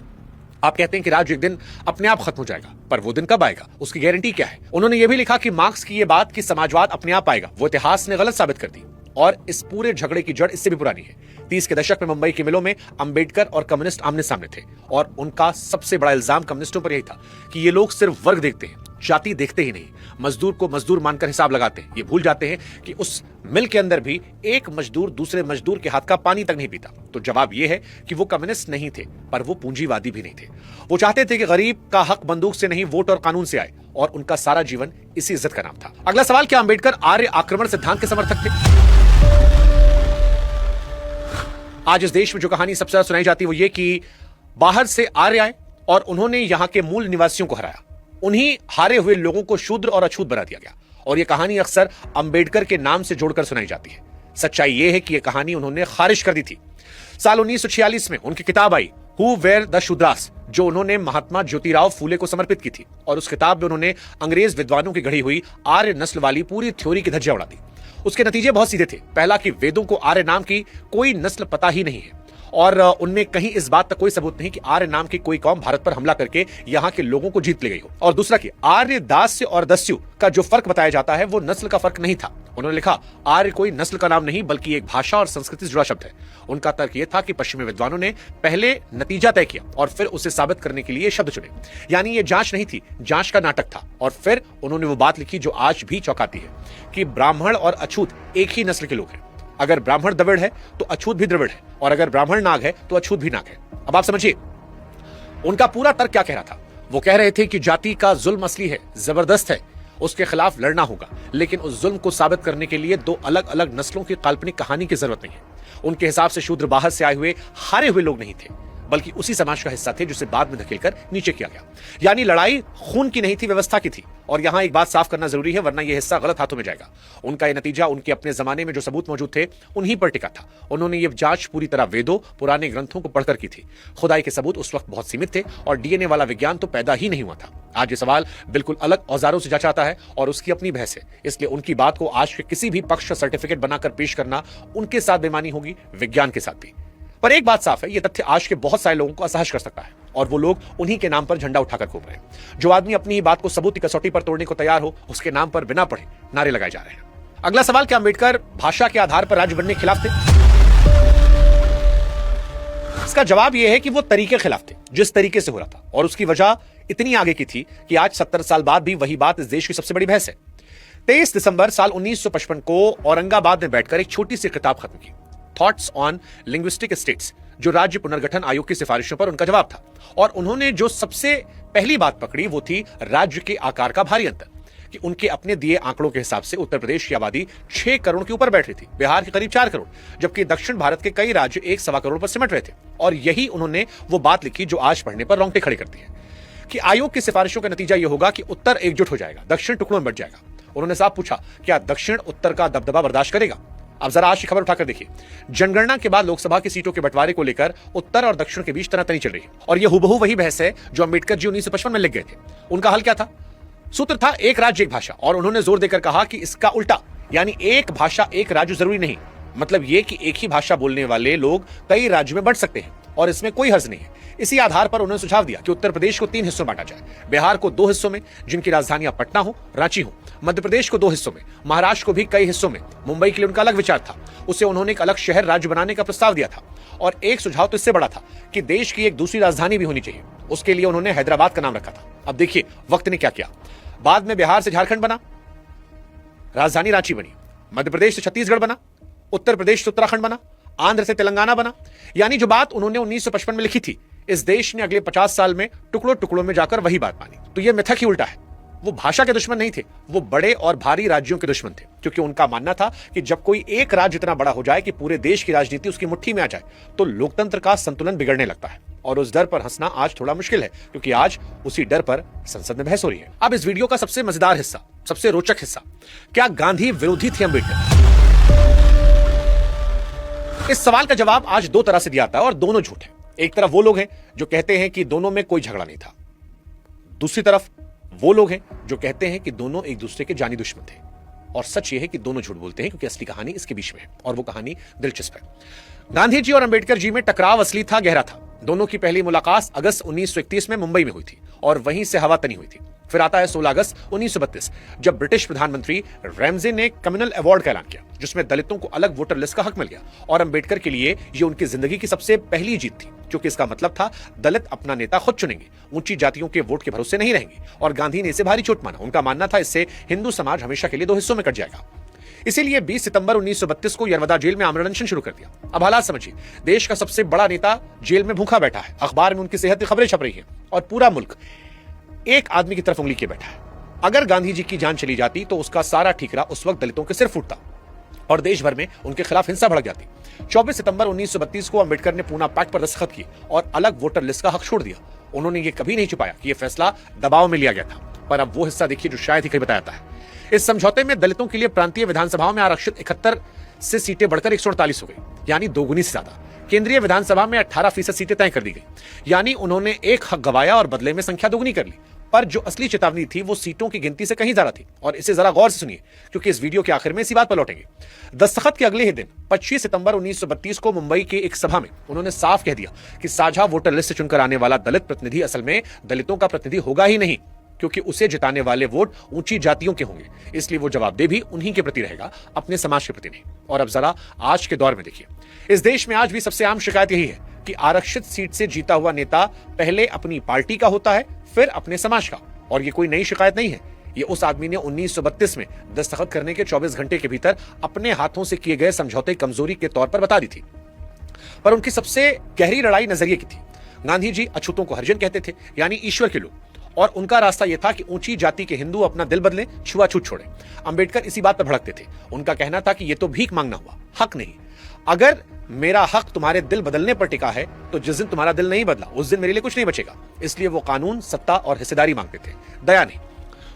आप कहते हैं कि राज्य एक दिन अपने आप खत्म हो जाएगा, पर वो दिन कब आएगा, उसकी गारंटी क्या है? उन्होंने यह भी लिखा कि मार्क्स की यह बात कि समाजवाद अपने आप आएगा, वो इतिहास ने गलत साबित कर दी, और इस पूरे झगड़े की जड़ इससे भी पुरानी है। 30 के दशक में मुंबई की मिलों में अंबेडकर और कम्युनिस्ट आमने सामने थे, और उनका सबसे बड़ा इल्जाम कम्युनिस्टों पर यही था कि ये लोग सिर्फ वर्ग देखते हैं, जाति देखते ही नहीं। मजदूर को मजदूर मानकर हिसाब लगाते हैं। ये भूल जाते हैं कि उस मिल के अंदर भी एक मजदूर दूसरे मजदूर के हाथ का पानी तक नहीं पीता। तो जवाब यह है कि वो कम्युनिस्ट नहीं थे, पर वो पूंजीवादी भी नहीं थे। वो चाहते थे कि गरीब का हक बंदूक से नहीं, वोट और कानून से आए, और उनका सारा जीवन इसी इज्जत का नाम था। अगला सवाल, क्या अंबेडकर आर्य आक्रमण सिद्धांत के समर्थक थे? आज इस देश में जो कहानी सबसे ज्यादा सुनाई जाती है वो ये कि बाहर से आर्य आए और उन्होंने यहां के मूल निवासियों को हराया। उन्हीं हारे हुए लोगों को शूद्र और अछूत बना दिया गया, और यह कहानी अक्सर अंबेडकर के नाम से जोड़कर सुनाई जाती है। सच्चाई यह है कि यह कहानी उन्होंने खारिज कर दी थी। साल 1946 में उनकी किताब I who were the Shudras, जो उन्होंने महात्मा ज्योतिराव फूले को समर्पित की थी, और उस किताब में उन्होंने अंग्रेज विद्वानों की गढ़ी हुई आर्य नस्ल वाली पूरी थ्योरी की धज्जियां उड़ा दी। उसके नतीजे बहुत सीधे थे। पहला कि वेदों को आर्य नाम की कोई नस्ल पता ही नहीं है, और उनमें कहीं इस बात तक कोई सबूत नहीं कि आर्य नाम की कोई कौम भारत पर हमला करके यहां के लोगों को जीत ले गई हो। और दूसरा कि आर्य दास्य और दस्यु का जो फर्क बताया जाता है वो नस्ल का फर्क नहीं था। उन्होंने लिखा आर्य कोई नस्ल का नाम नहीं, बल्कि एक भाषा और संस्कृति से जुड़ा शब्द है। उनका तर्क यह था कि पश्चिमी विद्वानों ने पहले नतीजा तय किया और फिर उसे साबित करने के लिए शब्द चुने। यानी ये जांच नहीं थी, जांच का नाटक था। और फिर उन्होंने वो बात लिखी जो आज भी चौंकाती है कि ब्राह्मण और अछूत एक ही नस्ल के लोग हैं। अगर ब्राह्मण द्रविड़ है तो अछूत भी द्रविड़ है, और अगर ब्राह्मण नाग है तो अछूत भी नाग है। अब आप समझिए उनका पूरा तर्क क्या कह रहा था। वो कह रहे थे कि जाति का जुल्म असली है, जबरदस्त है, उसके खिलाफ लड़ना होगा, लेकिन उस जुल्म को साबित करने के लिए दो अलग अलग नस्लों की काल्पनिक कहानी की जरूरत नहीं है। उनके हिसाब से शूद्र बाहर से आए हुए हारे हुए लोग नहीं थे, बल्कि उसी समाज का हिस्सा थे जिसे बाद में धकेलकर नीचे किया गया। यानी लड़ाई खून की नहीं थी, व्यवस्था की थी। और यहां एक बात साफ करना जरूरी है, वरना यह हिस्सा गलत हाथों में जाएगा। उनका यह नतीजा उनके अपने जमाने में जो सबूत मौजूद थे उन्हीं पर टिका था। उन्होंने यह जांच पूरी तरह वेदों, पुराने ग्रंथों को पढ़कर की थी। खुदाई के सबूत उस वक्त बहुत सीमित थे, और डीएनए वाला विज्ञान तो पैदा ही नहीं हुआ था। आज ये सवाल बिल्कुल अलग औजारों से जांचा जाता है और उसकी अपनी बहस है। इसलिए उनकी बात को आज के किसी भी पक्ष सर्टिफिकेट बनाकर पेश करना उनके साथ बेईमानी होगी, विज्ञान के साथ भी। पर एक बात साफ है, यह तथ्य आज के बहुत सारे लोगों को असहज कर सकता है, और वो लोग उन्हीं के नाम पर झंडा उठाकर घूम रहे हैं। जो आदमी अपनी ही बात को सबूत की कसौटी पर तोड़ने को तैयार हो, उसके नाम पर बिना पढ़े नारे लगाए जा रहे हैं। अगला सवाल, क्या अंबेडकर भाषा के आधार पर राज्य बनने के खिलाफ थे? इसका जवाब यह है कि वो तरीके खिलाफ थे, जिस तरीके से हो रहा था, और उसकी वजह इतनी आगे की थी कि आज 70 साल बाद भी वही बात इस देश की सबसे बड़ी बहस है। 23 दिसंबर साल 1955 को औरंगाबाद में बैठकर एक छोटी सी किताब खत्म की, थॉट्स ऑन लिंग्विस्टिक स्टेट्स, जो राज्य पुनर्गठन आयोग की सिफारिशों पर उनका जवाब था। और उन्होंने जो सबसे पहली बात पकड़ी वो थी राज्य के आकार का भारी अंतर, कि उनके अपने दिए आंकड़ों के हिसाब से उत्तर प्रदेश की आबादी 6 करोड़ के ऊपर बैठ रही थी, बिहार के करीब 4 करोड़, जबकि दक्षिण भारत के कई राज्य 1.25 करोड़ पर सिमट रहे थे। और यही उन्होंने वो बात लिखी जो आज पढ़ने पर रोंगटे खड़े करती है, कि आयोग की सिफारिशों का नतीजा यह होगा कि उत्तर एकजुट हो जाएगा, दक्षिण टुकड़ों में बट जाएगा। उन्होंने साफ पूछा, क्या दक्षिण उत्तर का दबदबा बर्दाश्त करेगा? अब जरा आज की खबर उठाकर देखिए। जनगणना के बाद लोकसभा की सीटों के बंटवारे को लेकर उत्तर और दक्षिण के बीच तनातनी चल रही है, और यह हुबहू वही बहस है जो अंबेडकर जी 1955 में लिख गए थे। उनका हल क्या था? सूत्र था एक राज्य एक भाषा, और उन्होंने जोर देकर कहा कि इसका उल्टा, यानी एक भाषा एक राज्य जरूरी नहीं, मतलब यह कि एक ही भाषा बोलने वाले लोग कई राज्यों में बंट सकते हैं, और इसमें कोई हर्ज नहीं है। इसी आधार पर उन्होंने सुझाव दिया कि उत्तर प्रदेश को 3 हिस्सों में बांटा जाए, बिहार को 2 हिस्सों में जिनकी राजधानियां पटना हो, रांची हो, मध्य प्रदेश को 2 हिस्सों में, महाराष्ट्र को भी कई हिस्सों में। मुंबई के लिए उनका अलग विचार था, उसे उन्होंने एक अलग शहर राज्य बनाने का प्रस्ताव दिया था। और एक सुझाव तो इससे बड़ा था कि देश की एक दूसरी राजधानी भी होनी चाहिए, उसके लिए उन्होंने हैदराबाद का नाम रखा था। अब देखिए वक्त ने क्या किया, बाद में बिहार से झारखंड बना, राजधानी रांची बनी, मध्य प्रदेश से छत्तीसगढ़ बना, उत्तर प्रदेश से उत्तराखंड बना, आंध्र से तेलंगाना बना। यानी जो बात उन्होंने 1955 में लिखी थी, इस देश ने अगले 50 साल में टुकड़ों टुकड़ों में जाकर वही बात मानी। तो यह मिथक ही उल्टा है। वो भाषा के दुश्मन नहीं थे, वो बड़े और भारी राज्यों के दुश्मन थे, क्योंकि उनका मानना था कि जब कोई एक राज्य इतना बड़ा हो जाए कि पूरे देश की राजनीति उसकी मुट्ठी में आ जाए तो लोकतंत्र का संतुलन बिगड़ने लगता है। और उस डर पर हंसना आज थोड़ा मुश्किल है, क्योंकि आज उसी डर पर संसद में बहस हो रही है। अब इस वीडियो का सबसे मजेदार हिस्सा, सबसे रोचक हिस्सा, क्या गांधी विरोधी थे अम्बेडकर? इस सवाल का जवाब आज 2 तरह से दिया जाता है और दोनों झूठ है। एक तरफ वो लोग हैं जो कहते हैं कि दोनों में कोई झगड़ा नहीं था, दूसरी तरफ वो लोग हैं जो कहते हैं कि दोनों एक दूसरे के जानी दुश्मन थे। और सच ये है कि दोनों झूठ बोलते हैं, क्योंकि असली कहानी इसके बीच में है और वो कहानी दिलचस्प है। गांधी जी और अंबेडकर जी में टकराव असली था, गहरा था। दोनों की पहली मुलाकात अगस्त 1931 में मुंबई में हुई थी और वहीं से हवा तनी हुई थी। फिर आता है 16 अगस्त 1932, जब ब्रिटिश प्रधानमंत्री रैमजे ने कम्युनल अवार्ड का ऐलान किया, जिसमें दलितों को अलग वोटर लिस्ट का हक मिल गया। और अंबेडकर के लिए ये उनकी जिंदगी की सबसे पहली जीत थी, क्योंकि इसका मतलब था दलित अपना नेता खुद चुनेंगे, ऊंची जातियों के वोट के भरोसे नहीं रहेंगे। और गांधी ने इसे भारी चोट माना। उनका मानना था इससे हिंदू समाज हमेशा के लिए 2 हिस्सों में कट जाएगा। इसीलिए 20 सितंबर 1932 को यरवदा जेल में आमरण अनशन शुरू कर दिया। अब हालात समझिए, देश का सबसे बड़ा नेता जेल में भूखा बैठा है, अखबार में उनकी सेहत की खबरें छप रही हैं और पूरा मुल्क एक आदमी की तरफ उंगली किए बैठा है। अगर गांधी जी की जान चली जाती तो उसका सारा ठीकरा उस वक्त दलितों के सिर फूटता और देश भर में उनके खिलाफ हिंसा भड़क जाती। 24 सितंबर 1932 को अंबेडकर ने पूना पैक्ट पर दस्तखत किए और अलग वोटर लिस्ट का हक छोड़ दिया। उन्होंने ये कभी नहीं छुपाया कि यह फैसला दबाव में लिया गया था। पर अब वो हिस्सा देखिए जो शायद ही कहीं बताया जाता है। इस समझौते में दलितों के लिए प्रांतीय विधानसभाओं में आरक्षित 71 से सीटें बढ़कर 148 हो गई, यानी दोगुनी से ज्यादा। केंद्रीय विधानसभा में 18% सीटें तय कर दी गई, यानी उन्होंने एक हक गवाया और बदले में संख्या दोगुनी कर ली। पर जो असली चेतावनी थी वो सीटों की गिनती से कहीं ज्यादा थी। और इसे जरा गौर से सुनिए, क्योंकि इस वीडियो के आखिर में इसी बात पर लौटेंगे। दस्तखत के अगले ही दिन 25 सितंबर 1932 को मुंबई के एक सभा में उन्होंने साफ कह दिया कि साझा वोटर लिस्ट से चुनकर आने वाला दलित प्रतिनिधि असल में दलितों का प्रतिनिधि होगा ही नहीं, क्योंकि उसे जिताने वाले वोट ऊंची जातियों के होंगे, इसलिए वो जवाबदेह भी उन्हीं के प्रति रहेगा, अपने समाज के प्रति नहीं। और अब जरा आज के दौर में देखिए, इस देश में आज भी सबसे आम शिकायत यही है कि आरक्षित सीट से जीता हुआ नेता पहले अपनी पार्टी का होता है, फिर अपने समाज का। और ये कोई नई शिकायत नहीं है, ये उस आदमी ने 1932 में दस्तखत करने के 24 घंटे के भीतर अपने हाथों से किए गए समझौते कमजोरी के तौर पर बता दी थी। पर उनकी सबसे गहरी लड़ाई नजरिए की थी। गांधी जी अछूतों को हरिजन कहते थे, यानी ईश्वर के लोग, और उनका रास्ता यह था कि ऊंची जाति के हिंदू अपना दिल बदले, छुआछूत छोड़े। अंबेडकर इसी बात पर भड़कते थे। उनका कहना था कि यह तो भीख मांगना हुआ, हक नहीं। अगर मेरा हक तुम्हारे दिल बदलने पर टिका है तो जिस दिन तुम्हारा दिल नहीं बदला उस दिन मेरे लिए कुछ नहीं बचेगा। इसलिए वो कानून, सत्ता और हिस्सेदारी मांगते थे, दया नहीं।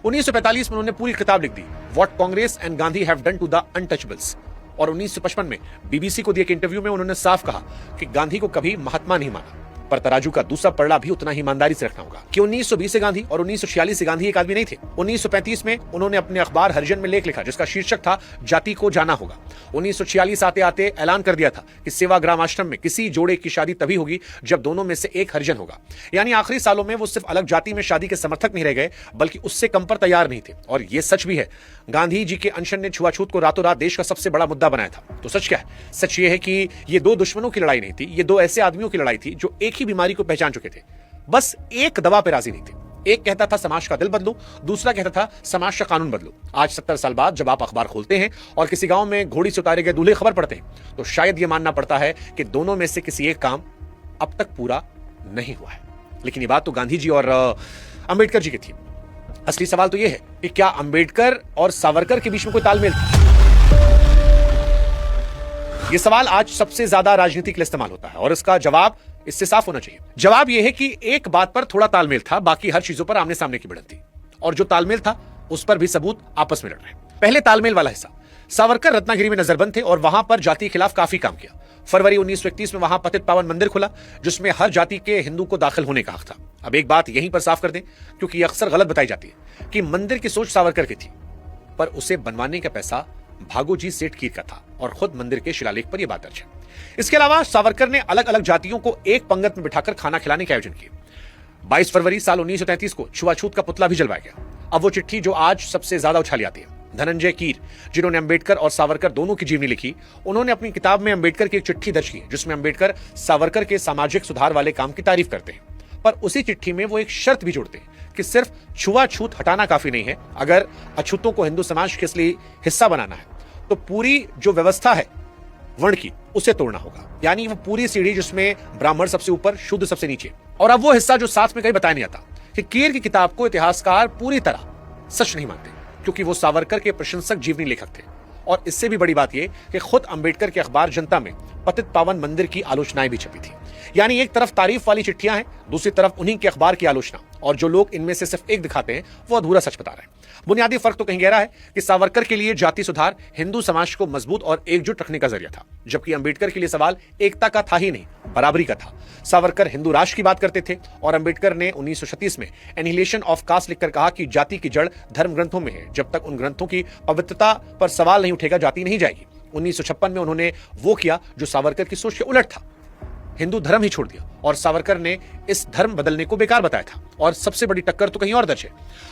1945 में उन्होंने पूरी किताब लिख दी, what Congress and Gandhi have done to the untouchables. और 1955 में बीबीसी को दिए एक इंटरव्यू में उन्होंने साफ कहा कि गांधी को कभी महात्मा नहीं माना, पर तराजू का दूसरा पलड़ा भी उतना ही ईमानदारी से रखना होगा कि 1920 से गांधी और 1946 से गांधी एक आदमी नहीं थे। 1935 में उन्होंने अपने अखबार हरिजन में लेख लिखा जिसका शीर्षक था जाति को जाना होगा। 1946 आते आते ऐलान कर दिया था कि सेवाग्राम आश्रम में किसी जोड़े की शादी तभी होगी जब दोनों में से एक हरिजन होगा। यानी आखिरी सालों में वो सिर्फ अलग जाति में शादी के समर्थक नहीं रह गए, बल्कि उससे कम पर तैयार नहीं थे। और ये सच भी है, गांधी जी के अनशन ने छुआछूत को रातों रात देश का सबसे बड़ा मुद्दा बनाया था। तो सच क्या है? सच ये है कि ये 2 दुश्मनों की लड़ाई नहीं थी, ये 2 ऐसे आदमियों की लड़ाई थी जो एक ही बीमारी को पहचान चुके थे, बस एक दवा पे राजी नहीं थे। एक कहता था समाज का दिल बदलो, दूसरा कहता था समाज का कानून बदलो। आज 70 साल बाद जब आप अखबार खोलते हैं और किसी गांव में घोड़ी से उतारे गए दूल्हे खबर पढ़ते हैं तो शायद यह मानना पड़ता है कि दोनों में से किसी एक काम अब तक पूरा नहीं हुआ है। लेकिन ये बात तो गांधी जी और अंबेडकर जी की थी। असली सवाल तो यह है कि क्या अंबेडकर और सावरकर के बीच में कोई तालमेल था? यह सवाल आज सबसे ज्यादा राजनीति के लिए इस्तेमाल होता है और इसका जवाब इससे साफ होना चाहिए। जवाब यह है कि एक बात पर थोड़ा तालमेल था, बाकी हर चीजों पर आमने सामने की भिड़ंत थी। और जो तालमेल था उस पर भी सबूत आपस में लड़ रहे। पहले तालमेल वाला हिस्सा, सावरकर रत्नागिरी में नजरबंद थे और वहां पर जाति के खिलाफ काफी काम किया। फरवरी 1931 में वहां पतित पावन मंदिर खुला जिसमें हर जाति के हिंदू को दाखिल होने का हक था। अब एक बात यहीं पर साफ कर दें, क्योंकि यह अक्सर गलत बताई जाती है कि मंदिर की सोच सावरकर की थी, पर उसे बनवाने का पैसा भागोजी सेठ कीर का था और खुद मंदिर के शिलालेख पर यह बात दर्ज है। इसके अलावा सावरकर ने अलग अलग जातियों को एक पंगत में बिठाकर खाना खिलाने के आयोजन किए। 22 फरवरी साल 1933 को छुआछूत का पुतला भी जलवाया गया। अब वो चिट्ठी जो आज सबसे ज्यादा उछाली आती है, धनंजय कीर, जिन्होंने अंबेडकर और सावरकर दोनों की जीवनी लिखी, उन्होंने अपनी किताब में अंबेडकर की एक चिट्ठी दर्ज की जिसमें अंबेडकर सावरकर के सामाजिक सुधार वाले काम की तारीफ करते हैं। पर उसी चिट्ठी में वो एक शर्त भी जोड़ते हैं कि सिर्फ छुआछूत हटाना काफी नहीं है, अगर अछूतों को हिंदू समाज के असली हिस्सा बनाना है तो पूरी जो व्यवस्था है वर्ण की उसे तोड़ना होगा। यानी वो पूरी सीढ़ी जिसमें ब्राह्मण सबसे ऊपर, शूद्र सबसे नीचे। और अब वो हिस्सा जो साथ में कहीं बताया नहीं जाता कि कीर की किताब को इतिहासकार पूरी तरह सच नहीं मानते, क्योंकि वो सावरकर के प्रशंसक जीवनी लेखक थे। और इससे भी बड़ी बात यह कि खुद अंबेडकर के अखबार जनता में पतित पावन मंदिर की आलोचनाएं भी छपी थी। यानी एक तरफ तारीफ वाली चिट्ठियां हैं, दूसरी तरफ उन्हीं के अखबार की आलोचना, और जो लोग इनमें से सिर्फ एक दिखाते हैं वो अधूरा सच बता रहे हैं। बुनियादी फर्क तो कहीं गहरा है कि सावरकर के लिए जाति सुधार हिंदू समाज को मजबूत और एकजुट रखने का जरिया था, जबकि अंबेडकर के लिए सवाल एकता का था ही नहीं, बराबरी का था। सावरकर हिंदू राष्ट्र की बात करते थे और अंबेडकर ने 1936 में एनिहिलेशन ऑफ कास्ट लिखकर कहा कि जाति की जड़ धर्म ग्रंथों में है, जब तक उन ग्रंथों की पवित्रता पर सवाल नहीं उठेगा जाति नहीं जाएगी। 1956 में उन्होंने वो किया जो सावरकर की सोच के उलट था, हिंदू धर्म ही छोड़ दिया, और सावरकर ने इस धर्म बदलने को बेकार बताया था। और सबसे बड़ी टक्कर तो कहीं और दर्ज है।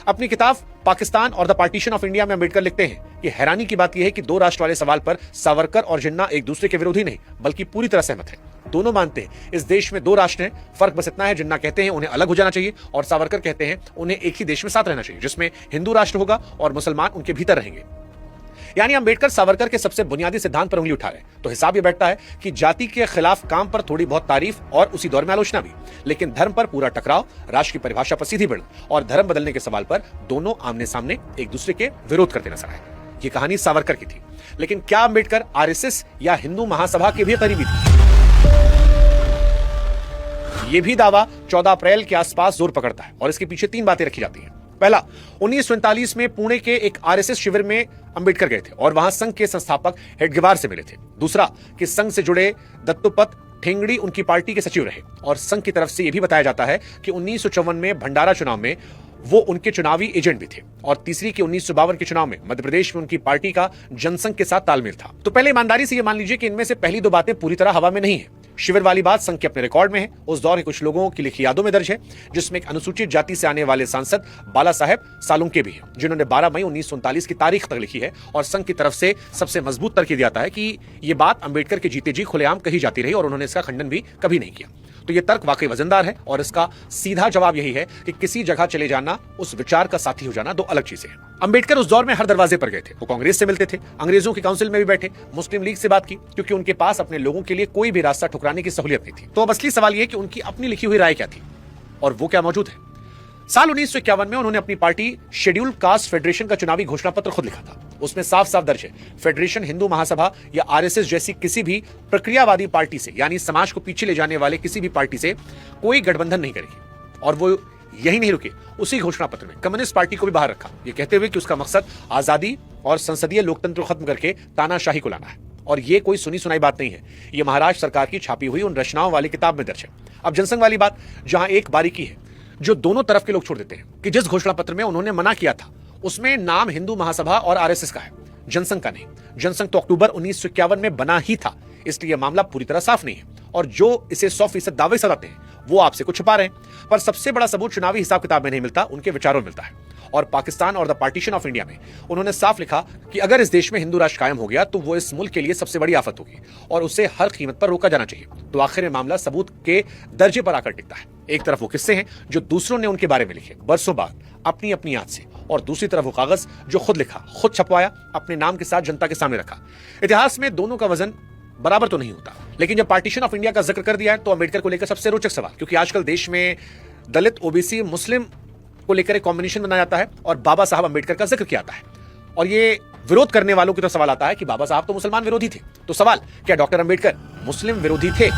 अपनी किताब पाकिस्तान और द पार्टीशन ऑफ इंडिया में अंबेडकर लिखते हैं कि हैरानी की बात यह है कि दो राष्ट्र वाले सवाल पर सावरकर और जिन्ना एक दूसरे के विरोधी नहीं बल्कि पूरी तरह सहमत हैं। दोनों मानते हैं इस देश में दो राष्ट्र हैं, फर्क बस इतना है जिन्ना कहते हैं उन्हें अलग हो जाना चाहिए और सावरकर कहते हैं उन्हें एक ही देश में साथ रहना चाहिए, जिसमें हिंदू राष्ट्र होगा और मुसलमान उनके भीतर रहेंगे। यानी अंबेडकर सावरकर के सबसे बुनियादी सिद्धांत पर उंगली उठा रहे। तो हिसाब यह बैठता है कि जाति के खिलाफ काम पर थोड़ी बहुत तारीफ और उसी दौर में आलोचना भी, लेकिन धर्म पर पूरा टकराव, राष्ट्र की परिभाषा पर सीधी भिड़ और धर्म बदलने के सवाल पर दोनों आमने सामने एक दूसरे के विरोध करते नजर आए। ये कहानी सावरकर की थी, लेकिन क्या अंबेडकर आरएसएस या हिंदू महासभा के भी करीबी थे? यह भी दावा 14 अप्रैल के आसपास जोर पकड़ता है और इसके पीछे 3 बातें रखी जाती हैं। पहला, 1947 में पुणे के एक आरएसएस शिविर में अंबेडकर गए थे और वहां संघ के संस्थापक हेडगेवार से मिले थे। दूसरा, कि संघ से जुड़े दत्तोपंत ठेंगड़ी उनकी पार्टी के सचिव रहे और संघ की तरफ से यह भी बताया जाता है कि 1954 में भंडारा चुनाव में वो उनके चुनावी एजेंट भी थे। और तीसरी, कि 1952 के चुनाव में मध्य प्रदेश में उनकी पार्टी का जनसंघ के साथ तालमेल था। तो पहले ईमानदारी से यह मान लीजिए कि इनमें से पहली 2 बातें पूरी तरह हवा में नहीं है। शिविर वाली बात संघ के अपने रिकॉर्ड में है, उस दौर के कुछ लोगों की लिखी यादों में दर्ज है, जिसमें एक अनुसूचित जाति से आने वाले सांसद बाला साहेब सालुंके भी हैं, जिन्होंने 12 मई 1939 की तारीख तक लिखी है। और संघ की तरफ से सबसे मजबूत तर्क दिया जाता है कि यह बात अंबेडकर के जीते जी खुलेआम कही जाती रही और उन्होंने इसका खंडन भी कभी नहीं किया। तो यह तर्क वाकई वजनदार है और इसका सीधा जवाब यही है कि किसी जगह चले जाना, उस विचार का साथी हो जाना 2 अलग चीजें हैं। अंबेडकर उस दौर में हर दरवाजे पर गए थे, वो कांग्रेस से मिलते थे, अंग्रेजों की काउंसिल में भी बैठे, मुस्लिम लीग से बात की, क्योंकि उनके पास अपने लोगों के लिए कोई भी रास्ता ठुकराने की सहूलियत नहीं थी। तो अब असली सवाल यह कि उनकी अपनी लिखी हुई राय क्या थी और वो क्या मौजूद है। साल 1951 में उन्होंने अपनी पार्टी शेड्यूल्ड कास्ट फेडरेशन का चुनावी घोषणा पत्र खुद लिखा था। उसमें साफ साफ दर्ज है, फेडरेशन हिंदू महासभा या आरएसएस जैसी किसी भी प्रक्रियावादी पार्टी से, यानी समाज को पीछे ले जाने वाले किसी भी पार्टी से कोई गठबंधन नहीं करेगी। और वो यही नहीं रुके, उसी घोषणा पत्र में कम्युनिस्ट पार्टी को भी बाहर रखा, ये कहते हुए कि उसका मकसद आजादी और संसदीय लोकतंत्र को खत्म करके तानाशाही को लाना है। और ये कोई सुनी सुनाई बात नहीं है, ये महाराष्ट्र सरकार की छापी हुई उन रचनाओं वाली किताब में दर्ज है। अब जनसंघ वाली बात, जहां एक बारीकी है जो दोनों तरफ के लोग छोड़ देते हैं कि जिस घोषणा पत्र में उन्होंने मना किया था उसमें नाम हिंदू महासभा और आरएसएस का है, जनसंघ का नहीं। जनसंघ तो अक्टूबर 1951 में बना ही था, इसलिए मामला पूरी तरह साफ नहीं है। और जो इसे 100% दावे सदाते हैं वो आपसे कुछ छुपा रहे हैं। पर सबसे बड़ा सबूत चुनावी हिसाब किताब में नहीं मिलता, उनके विचारों में मिलता है। और पाकिस्तान और द पार्टीशन ऑफ इंडिया में उन्होंने साफ लिखा कि अगर इस देश में हिंदू राष्ट्र कायम हो गया तो वो इस मुल्क के लिए सबसे बड़ी आफत होगी और उसे हर कीमत पर रोका जाना चाहिए। तो आखिर में मामला सबूत के दर्जे पर आकर टिकता है। एक तरफ वो किस्से हैं जो दूसरों ने उनके बारे में लिखे बरसों बाद अपनी अपनी याद से, और दूसरी तरफ वो कागज जो खुद लिखा, खुद छपवाया, अपने नाम के साथ जनता के सामने रखा। इतिहास में दोनों का वजन बराबर तो नहीं होता, लेकिन जब पार्टीशन ऑफ इंडिया का जिक्र कर दिया है तो अंबेडकर को लेकर सबसे रोचक सवाल, क्योंकि आजकल देश में दलित, ओबीसी, मुस्लिम को लेकर एक कॉम्बिनेशन बनाया जाता है और बाबा साहब अंबेडकर का जिक्र किया जाता है। और ये विरोध करने वालों की तरफ सवाल आता है कि बाबा साहब तो मुसलमान विरोधी थे। तो सवाल, क्या डॉक्टर अंबेडकर मुस्लिम विरोधी थे?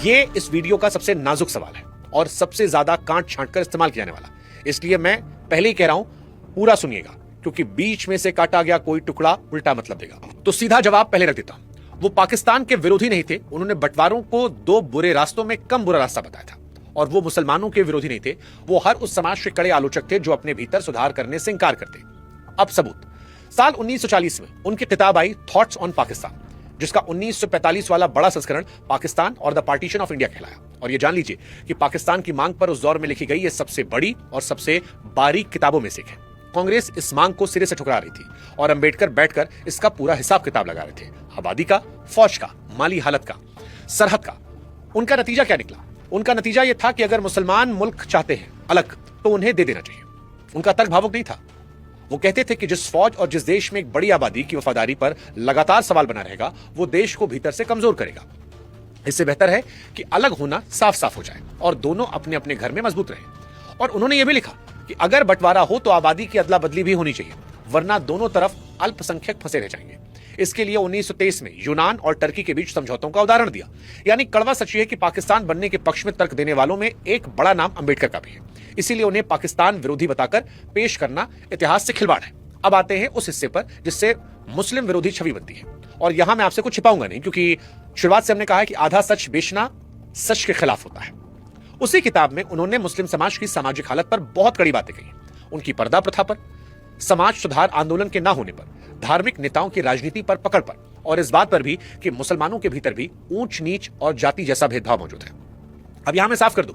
ये इस वीडियो का सबसे नाजुक सवाल है और सबसे ज्यादा कांट छांट कर इस्तेमाल किया जाने वाला, इसलिए मैं पहले ही कह रहा हूं पूरा सुनिएगा, क्योंकि बीच में से काटा गया कोई टुकड़ा उल्टा मतलब देगा। तो सीधा जवाब पहले रख देता हूं, वो पाकिस्तान के विरोधी नहीं थे, उन्होंने बंटवारों को 2 बुरे रास्तों में कम बुरा रास्ता बताया था। और वो मुसलमानों के विरोधी नहीं थे, वो हर उस समाज के कड़े आलोचक थे जो अपने भीतर सुधार करने से इंकार करते। अब सबूत, साल 1940 में उनकी किताब आई थॉट्स ऑन पाकिस्तान, जिसका 1945 वाला बड़ा संस्करण पाकिस्तान और द पार्टीशन ऑफ इंडिया कहलाया। और यह जान लीजिए कि पाकिस्तान की मांग पर उस दौर में लिखी गई यह सबसे बड़ी और सबसे बारीक किताबों में से एक है। कांग्रेस इस मांग को सिरे से ठुकरा रही थी और अंबेडकर बैठकर इसका पूरा हिसाब किताब लगा रहे थे, आबादी का, फौज का, माली हालत का, सरहद का। उनका नतीजा क्या निकला? उनका नतीजा यह था कि अगर मुसलमान मुल्क चाहते हैं अलग तो उन्हें दे देना चाहिए। उनका तर्क भावुक नहीं था। वो कहते थे कि जिस फौज और जिस देश में एक बड़ी आबादी की वफादारी पर लगातार सवाल बना रहेगा वो देश को भीतर से कमजोर करेगा। इससे बेहतर है कि अलग होना साफ साफ हो जाए और दोनों अपने अपने घर में मजबूत रहे। और उन्होंने यह भी लिखा कि अगर बंटवारा हो तो आबादी की अदला बदली भी होनी चाहिए, वरना दोनों तरफ अल्पसंख्यक फंसे रह जाएंगे। इसके लिए 1923 में यूनान और टर्की के बीच समझौतों का उदाहरण दिया। यानी कड़वा सच है कि पाकिस्तान बनने के पक्ष में तर्क देने वालों में एक बड़ा नाम अंबेडकर का भी है। इसीलिए उन्हें पाकिस्तान विरोधी बताकर पेश करना इतिहास से खिलवाड़ है। अब आते हैं उस हिस्से पर जिससे मुस्लिम विरोधी छवि बनती है। और यहां मैं आपसे कुछ छिपाऊंगा नहीं, क्योंकि शुरुआत से हमने कहा है कि आधा सच बेचना सच के खिलाफ होता है। उसी किताब में उन्होंने मुस्लिम समाज की सामाजिक हालत पर बहुत कड़ी बातें कही। उनकी पर्दा प्रथा पर, समाज सुधार आंदोलन के ना होने पर, धार्मिक नेताओं की राजनीति पर पकड़ पर, और इस बात पर भी कि मुसलमानों के भीतर भी ऊंच नीच और जाति जैसा भेदभाव मौजूद है। अब यहां मैं साफ कर दूं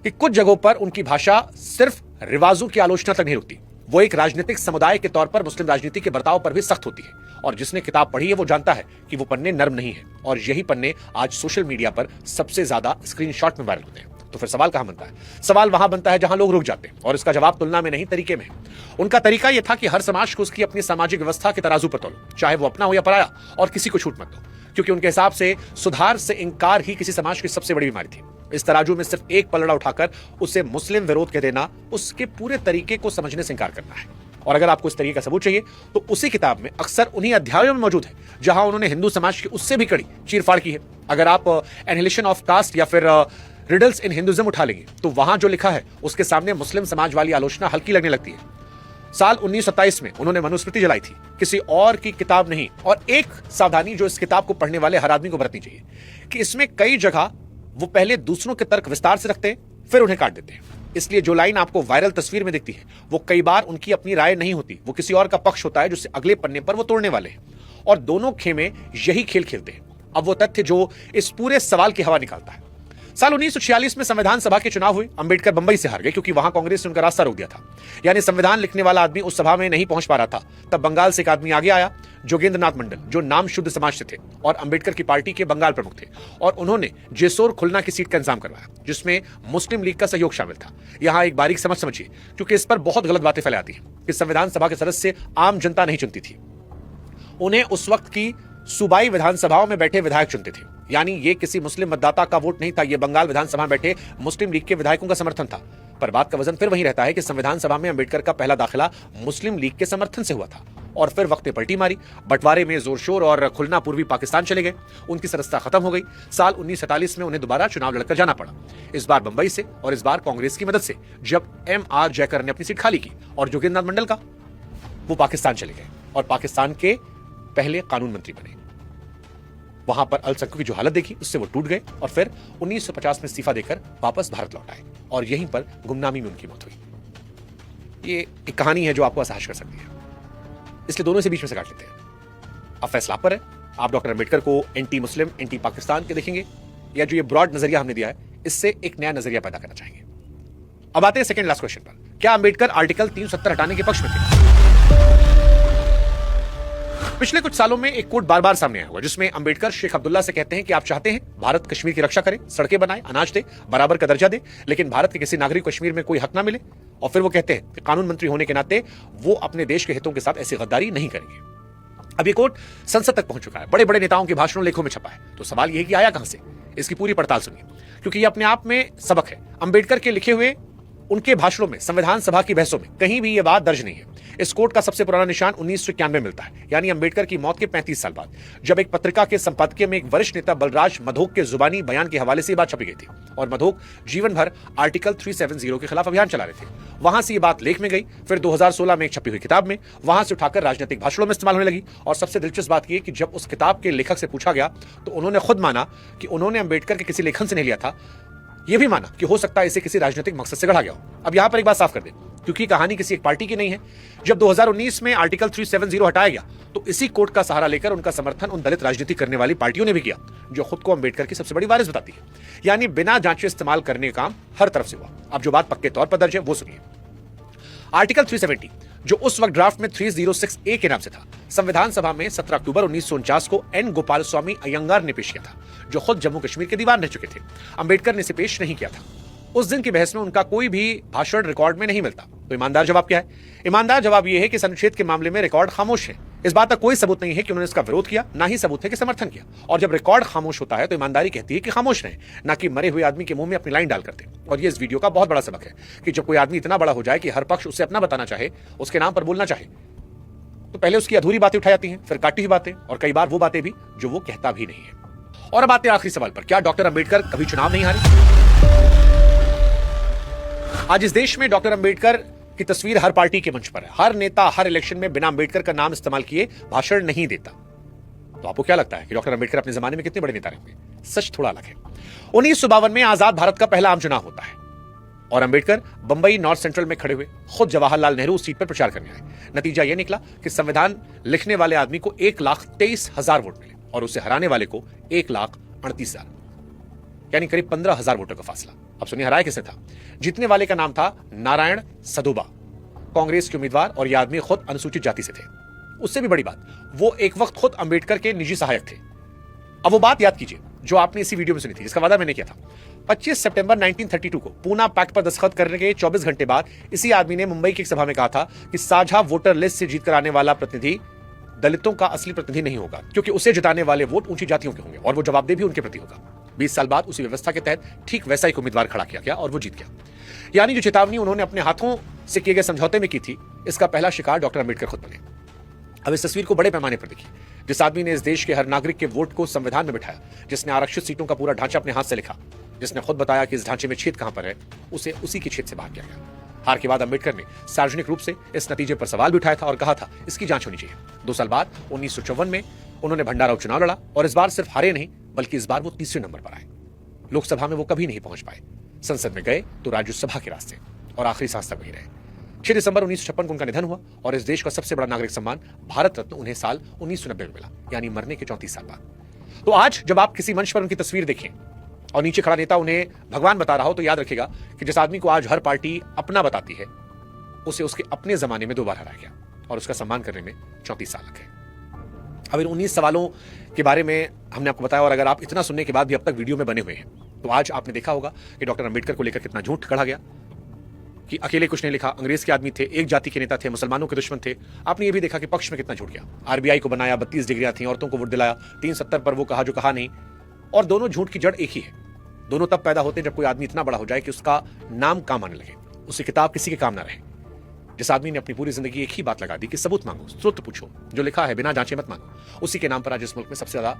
कि कुछ जगहों पर उनकी भाषा सिर्फ रिवाजों की आलोचना तक नहीं रुकती, वो एक राजनीतिक समुदाय के तौर पर मुस्लिम राजनीति के बर्ताव पर भी सख्त होती है। और जिसने किताब पढ़ी है वो जानता है कि वो पन्ने नर्म नहीं है, और यही पन्ने आज सोशल मीडिया पर सबसे ज्यादा स्क्रीनशॉट में वायरल होते हैं। तो फिर सवाल कहां बनता है? सवाल वहां बनता है जहां लोग रुक जाते हैं, और इसका जवाब तुलना में नहीं तरीके में है। उनका तरीका यह था कि हर समाज को उसकी अपनी सामाजिक व्यवस्था के तराजू पर तोलो, चाहे वो अपना हो या पराया, और किसी को छूट मत दो, क्योंकि उनके हिसाब से सुधार से इंकार ही किसी समाज की सबसे बड़ी बीमारी थी। इस तराजू में सिर्फ एक पलड़ा उठाकर उसे मुस्लिम विरोध कह देना उसके पूरे तरीके को समझने से इंकार करना है। और अगर आपको इस तरीके का सबूत चाहिए तो उसी किताब में अक्सर उन्हीं अध्यायों में मौजूद है जहां उन्होंने हिंदू समाज की उससे भी कड़ी चीरफाड़ की है। अगर आप एनिहिलेशन ऑफ कास्ट या फिर रिडल्स इन हिंदुइज्म उठा लेंगे तो वहां जो लिखा है उसके सामने मुस्लिम समाज वाली आलोचना हल्की लगने लगती है। साल 1927 में उन्होंने मनुस्मृति जलाई थी, किसी और की किताब नहीं। और एक सावधानी जो इस किताब को पढ़ने वाले हर आदमी को बरतनी चाहिए कि इसमें कई जगह वो पहले दूसरों के तर्क विस्तार से रखते हैं, फिर उन्हें काट देते हैं। इसलिए जो लाइन आपको वायरल तस्वीर में दिखती है वो कई बार उनकी अपनी राय नहीं होती, वो किसी और का पक्ष होता है जिससे अगले पन्ने पर वो तोड़ने वाले हैं। और दोनों खेमे यही खेल खेलते हैं। अब वो तथ्य जो इस पूरे सवाल की हवा निकालता है। साल 1946 में संविधान सभा के चुनाव हुए। अंबेडकर बंबई से हार गए क्योंकि वहां कांग्रेस ने उनका रास्ता रोक दिया था। यानी संविधान लिखने वाला आदमी उस सभा में नहीं पहुंच पा रहा था। तब बंगाल से एक आदमी आगे आया, जोगेंद्रनाथ मंडल, जो नाम शुद्ध समाज से थे और अंबेडकर की पार्टी के बंगाल प्रमुख थे। और उन्होंने जेसोर खुलना की सीट का इंतजाम करवाया जिसमें मुस्लिम लीग का सहयोग शामिल था। यहां एक बारीक समझिए, क्योंकि इस पर बहुत गलत बातें फैलाती हैं कि संविधान सभा के सदस्य आम जनता नहीं चुनती थी, उन्हें उस वक्त की सूबाई विधानसभाओं में बैठे विधायक चुनते थे। यानी ये किसी मुस्लिम मतदाता का वोट नहीं था, ये बंगाल विधानसभा में बैठे मुस्लिम लीग के विधायकों का समर्थन था। पर बात का वजन फिर वही रहता है कि संविधान सभा में अंबेडकर का पहला दाखिला मुस्लिम लीग के समर्थन से हुआ था। और फिर वक्त पलटी मारी, बंटवारे में जोर शोर और खुलना पूर्वी पाकिस्तान चले गए। उनकी सदस्यता खत्म हो गई। साल 1947 में उन्हें दोबारा चुनाव लड़कर जाना पड़ा, इस बार बंबई से और इस बार कांग्रेस की मदद से, जब M.R. जयकर ने अपनी सीट खाली की और जोगेंद्रनाथ मंडल का वो पाकिस्तान चले गए और पाकिस्तान के पहले कानून मंत्री बने। वहां पर अल्पसंख्यकों की जो हालत देखी उससे वो टूट गए और फिर 1950 में इस्तीफा देकर वापस भारत लौट आए और यहीं पर गुमनामी में उनकी मौत हुई। ये एक कहानी है जो आपको असहज कर सकती है, इसलिए दोनों से बीच में से काट लेते हैं। अब फैसला आप पर है, आप डॉक्टर अंबेडकर को एंटी मुस्लिम, एंटी पाकिस्तान के देखेंगे या जो ये ब्रॉड नजरिया हमने दिया है इससे एक नया नजरिया पैदा करना चाहेंगे। अब आते हैं सेकंड लास्ट क्वेश्चन पर, क्या अंबेडकर आर्टिकल 370 हटाने के पक्ष में थे? पिछले कुछ सालों में एक कोट बार बार सामने आया हुआ जिसमें अंबेडकर शेख अब्दुल्ला से कहते हैं कि आप चाहते हैं भारत कश्मीर की रक्षा करे, सड़कें बनाए, अनाज दे, बराबर का दर्जा दे, लेकिन भारत के किसी नागरिक कश्मीर में कोई हक ना मिले। और फिर वो कहते हैं कि कानून मंत्री होने के नाते वो अपने देश के हितों के साथ ऐसी गद्दारी नहीं करेंगे। अब ये कोट संसद तक पहुंच चुका है, बड़े बड़े नेताओं के भाषणों लेखों में छपा है। तो सवाल यह है कि आया कहां से? इसकी पूरी पड़ताल सुनिए, क्योंकि ये अपने आप में सबक है। अंबेडकर के लिखे हुए उनके भाषणों में, संविधान सभा की बहसों में कहीं भी यह बात दर्ज नहीं है। इस कोर्ट का सबसे पुराना निशान 1991 मिलता है, यानी अंबेडकर की मौत के 35 साल बाद, जब एक पत्रिका के संपादकीय में एक वरिष्ठ नेता बलराज मधोक के जुबानी बयान के हवाले से यह बात छपी गई थी। और मधोक जीवन भर आर्टिकल 370 के खिलाफ अभियान चला रहे थे। वहां से यह बात लेख में गई, फिर 2016 में एक छपी हुई किताब में, वहां से उठाकर राजनीतिक भाषणों में इस्तेमाल होने लगी। और सबसे दिलचस्प बात यह कि जब उस किताब के लेखक से पूछा गया तो उन्होंने खुद माना कि उन्होंने अंबेडकर के किसी लेखन से नहीं लिया था। यह भी माना कि हो सकता है इसे किसी राजनीतिक मकसद से गढ़ा गया हो। अब यहां पर एक बात साफ कर दें, क्योंकि कहानी किसी एक पार्टी की नहीं है। जब 2019 में आर्टिकल 370 हटाया गया तो इसी कोर्ट का सहारा लेकर उनका समर्थन उन दलित राजनीति करने वाली पार्टियों ने भी किया जो खुद को अंबेडकर की सबसे बड़ी वारिस बताती है। यानी बिना जांचे इस्तेमाल करने का काम हर तरफ से हुआ। अब जो बात पक्के तौर पर दर्ज है वो सुनिए। आर्टिकल 370 जो उस वक्त ड्राफ्ट में 306A के नाम से था, संविधान सभा में 17 अक्टूबर 1949 को एन गोपाल स्वामी अयंगार ने पेश किया था, जो खुद जम्मू कश्मीर के दीवान रह चुके थे। अंबेडकर ने इसे पेश नहीं किया था। उस दिन की बहस में उनका कोई भी भाषण रिकॉर्ड में नहीं मिलता। तो ईमानदार जवाब क्या है? ईमानदार जवाब यह है कि इस अनुच्छेद के मामले में रिकॉर्ड खामोश है। इस बात का कोई सबूत नहीं है कि उन्होंने इसका विरोध किया, ना ही सबूत है कि समर्थन किया। और जब रिकॉर्ड खामोश होता है तो ईमानदारी कहती है कि खामोश रहे, ना कि मरे हुए आदमी के मुंह में अपनी लाइन डाल करते। और ये इस वीडियो का बहुत बड़ा सबक है कि जब कोई आदमी इतना बड़ा हो जाए कि हर पक्ष उसे अपना बताना चाहे, उसके नाम पर बोलना चाहे, तो पहले उसकी अधूरी बातें उठाई जाती हैं, फिर काटी हुई बातें, और कई बार वो बातें भी जो वो कहता भी नहीं है। और अब आते हैं आखिरी सवाल पर, क्या डॉक्टर अंबेडकर कभी चुनाव नहीं हारे? आज इस देश में डॉक्टर अंबेडकर की तस्वीर हर पार्टी के मंच पर है। हर नेता हर इलेक्शन में बिना अंबेडकर का नाम इस्तेमाल किए भाषण नहीं देता। तो आपको क्या लगता है कि डॉक्टर अंबेडकर अपने जमाने में कितने बड़े नेता रहे? सच थोड़ा अलग है। 1952 में आजाद भारत का पहला आम चुनाव होता है और अंबेडकर बंबई नॉर्थ सेंट्रल में खड़े हुए खुद जवाहरलाल नेहरू उस सीट पर प्रचार करने आए। नतीजा यह निकला कि संविधान लिखने वाले आदमी को 1,23,000 वोट मिले और उसे हराने वाले को 1,38,000, यानी करीब 15,000 वोटों का फासला। अब सुनिए हराया किसने था? जीतने वाले का नाम था नारायण सदोबा, कांग्रेस के उम्मीदवार, और यह आदमी खुद अनुसूचित जाति से थे। उससे भी बड़ी बात, वो एक वक्त खुद अंबेडकर के निजी सहायक थे। अब वो बात याद कीजिए जो आपने इसी वीडियो में सुनी थी, जिसका वादा मैंने किया था। 25 सितंबर 1932 को पूना पैक्ट पर दस्तखत करने के 24 घंटे बाद इसी आदमी ने मुंबई की एक सभा में कहा था कि साझा वोटर लिस्ट से जीतकर आने वाला प्रतिनिधि दलितों का असली प्रतिनिधि नहीं होगा, क्योंकि उसे जिताने वाले वोट ऊंची जातियों के होंगे और वो जवाबदेह भी उनके प्रति होगा। 20 साल बाद उसी व्यवस्था के तहत ठीक वैसा एक उम्मीदवार खड़ा किया गया और वो जीत गया। यानी जो चेतावनी उन्होंने अपने हाथों से किए गए समझौते में की थी, इसका पहला शिकार डॉक्टर अंबेडकर खुद बने। अब इस तस्वीर को बड़े पैमाने पर देखिए। जिस आदमी ने इस देश के हर नागरिक के वोट को संविधान में बिठाया, जिसने आरक्षित सीटों का पूरा ढांचा अपने हाथ से लिखा, जिसने खुद बताया कि इस ढांचे में छेद कहां पर है, उसे उसी के छेद से बाहर किया गया। हार के बाद अंबेडकर ने सार्वजनिक रूप से इस नतीजे पर सवाल भी उठाया था और कहा था इसकी जांच होनी चाहिए। 2 साल बाद 1954 में उन्होंने भंडारा उपचुनाव लड़ा और इस बार सिर्फ हारे नहीं, बल्कि इस बार वो तीसरे नंबर पर आए। लोकसभा में वो कभी नहीं पहुंच पाए, संसद में गए तो राज्यसभा के रास्ते, और आखिरी सांस तक वहीं रहे। 6 दिसंबर 1956 को उनका निधन हुआ और इस देश का सबसे बड़ा नागरिक सम्मान भारत रत्न उन्हें साल 1990 में मिला, यानी मरने के 34 साल बाद। तो आज जब आप किसी मंच पर उनकी तस्वीर देखें और नीचे खड़ा नेता उन्हें भगवान बता रहा हो, तो याद रखिएगा कि जिस आदमी को आज हर पार्टी अपना बताती है, उसे उसके अपने जमाने में 2 बार हराया गया और उसका सम्मान करने में 34 साल लगे। अब इन 19 सवालों के बारे में हमने आपको बताया, और अगर आप इतना सुनने के बाद भी अब तक वीडियो में बने हुए हैं, तो आज आपने देखा होगा कि डॉक्टर अंबेडकर को लेकर कितना झूठ गढ़ा गया कि अकेले कुछ नहीं लिखा, अंग्रेज के आदमी थे, एक जाति के नेता थे, मुसलमानों के दुश्मन थे। आपने ये भी देखा कि पक्ष में कितना झूठ गया। आरबीआई को बनाया, 32 डिग्रियां थी, औरतों को वोट दिलाया, 370 पर वो कहा जो कहा नहीं। और दोनों झूठ की जड़ एक ही है। दोनों तब पैदा होते हैं जब कोई आदमी इतना बड़ा हो जाए कि उसका नाम काम आने लगे, उसकी किताब किसी के काम ना रहे। जिस आदमी ने अपनी पूरी जिंदगी एक ही बात लगा दी कि सबूत मांगो, स्रोत पूछो, जो लिखा है बिना जांचे मत मांगो, उसी के नाम पर आज इस मुल्क में सबसे ज्यादा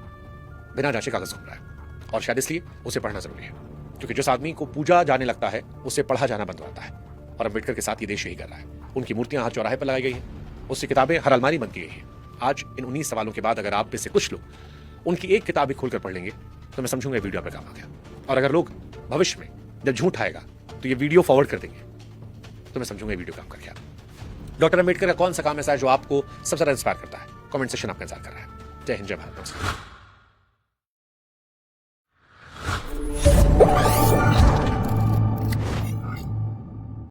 बिना जांचे कागज घूम रहा है। और शायद इसलिए उसे पढ़ना जरूरी है, क्योंकि जिस आदमी को पूजा जाने लगता है उसे पढ़ा जाना बंद हो जाता है। और अंबेडकर के साथ ये देश यही कर रहा है। उनकी मूर्तियां हर चौराहे पर लगाई गई हैं, उसकी किताबें हर अलमारी बंद की गई हैं। आज इन 19 सवालों के बाद अगर आप में से कुछ लोग उनकी एक किताब भी खोलकर पढ़ लेंगे तो मैं समझूंगा वीडियो पर काम आ गया। और अगर लोग भविष्य में जब झूठ आएगा तो ये वीडियो फॉरवर्ड कर देंगे तो मैं समझूंगा ये वीडियो काम कर गया। डॉक्टर अंबेडकर का कौन सा काम ऐसा है जो आपको सबसे ज्यादा इंस्पायर करता है? कमेंट सेक्शन आपका इंतजार कर रहा है। जय हिंद, जय भारत, नमस्कार।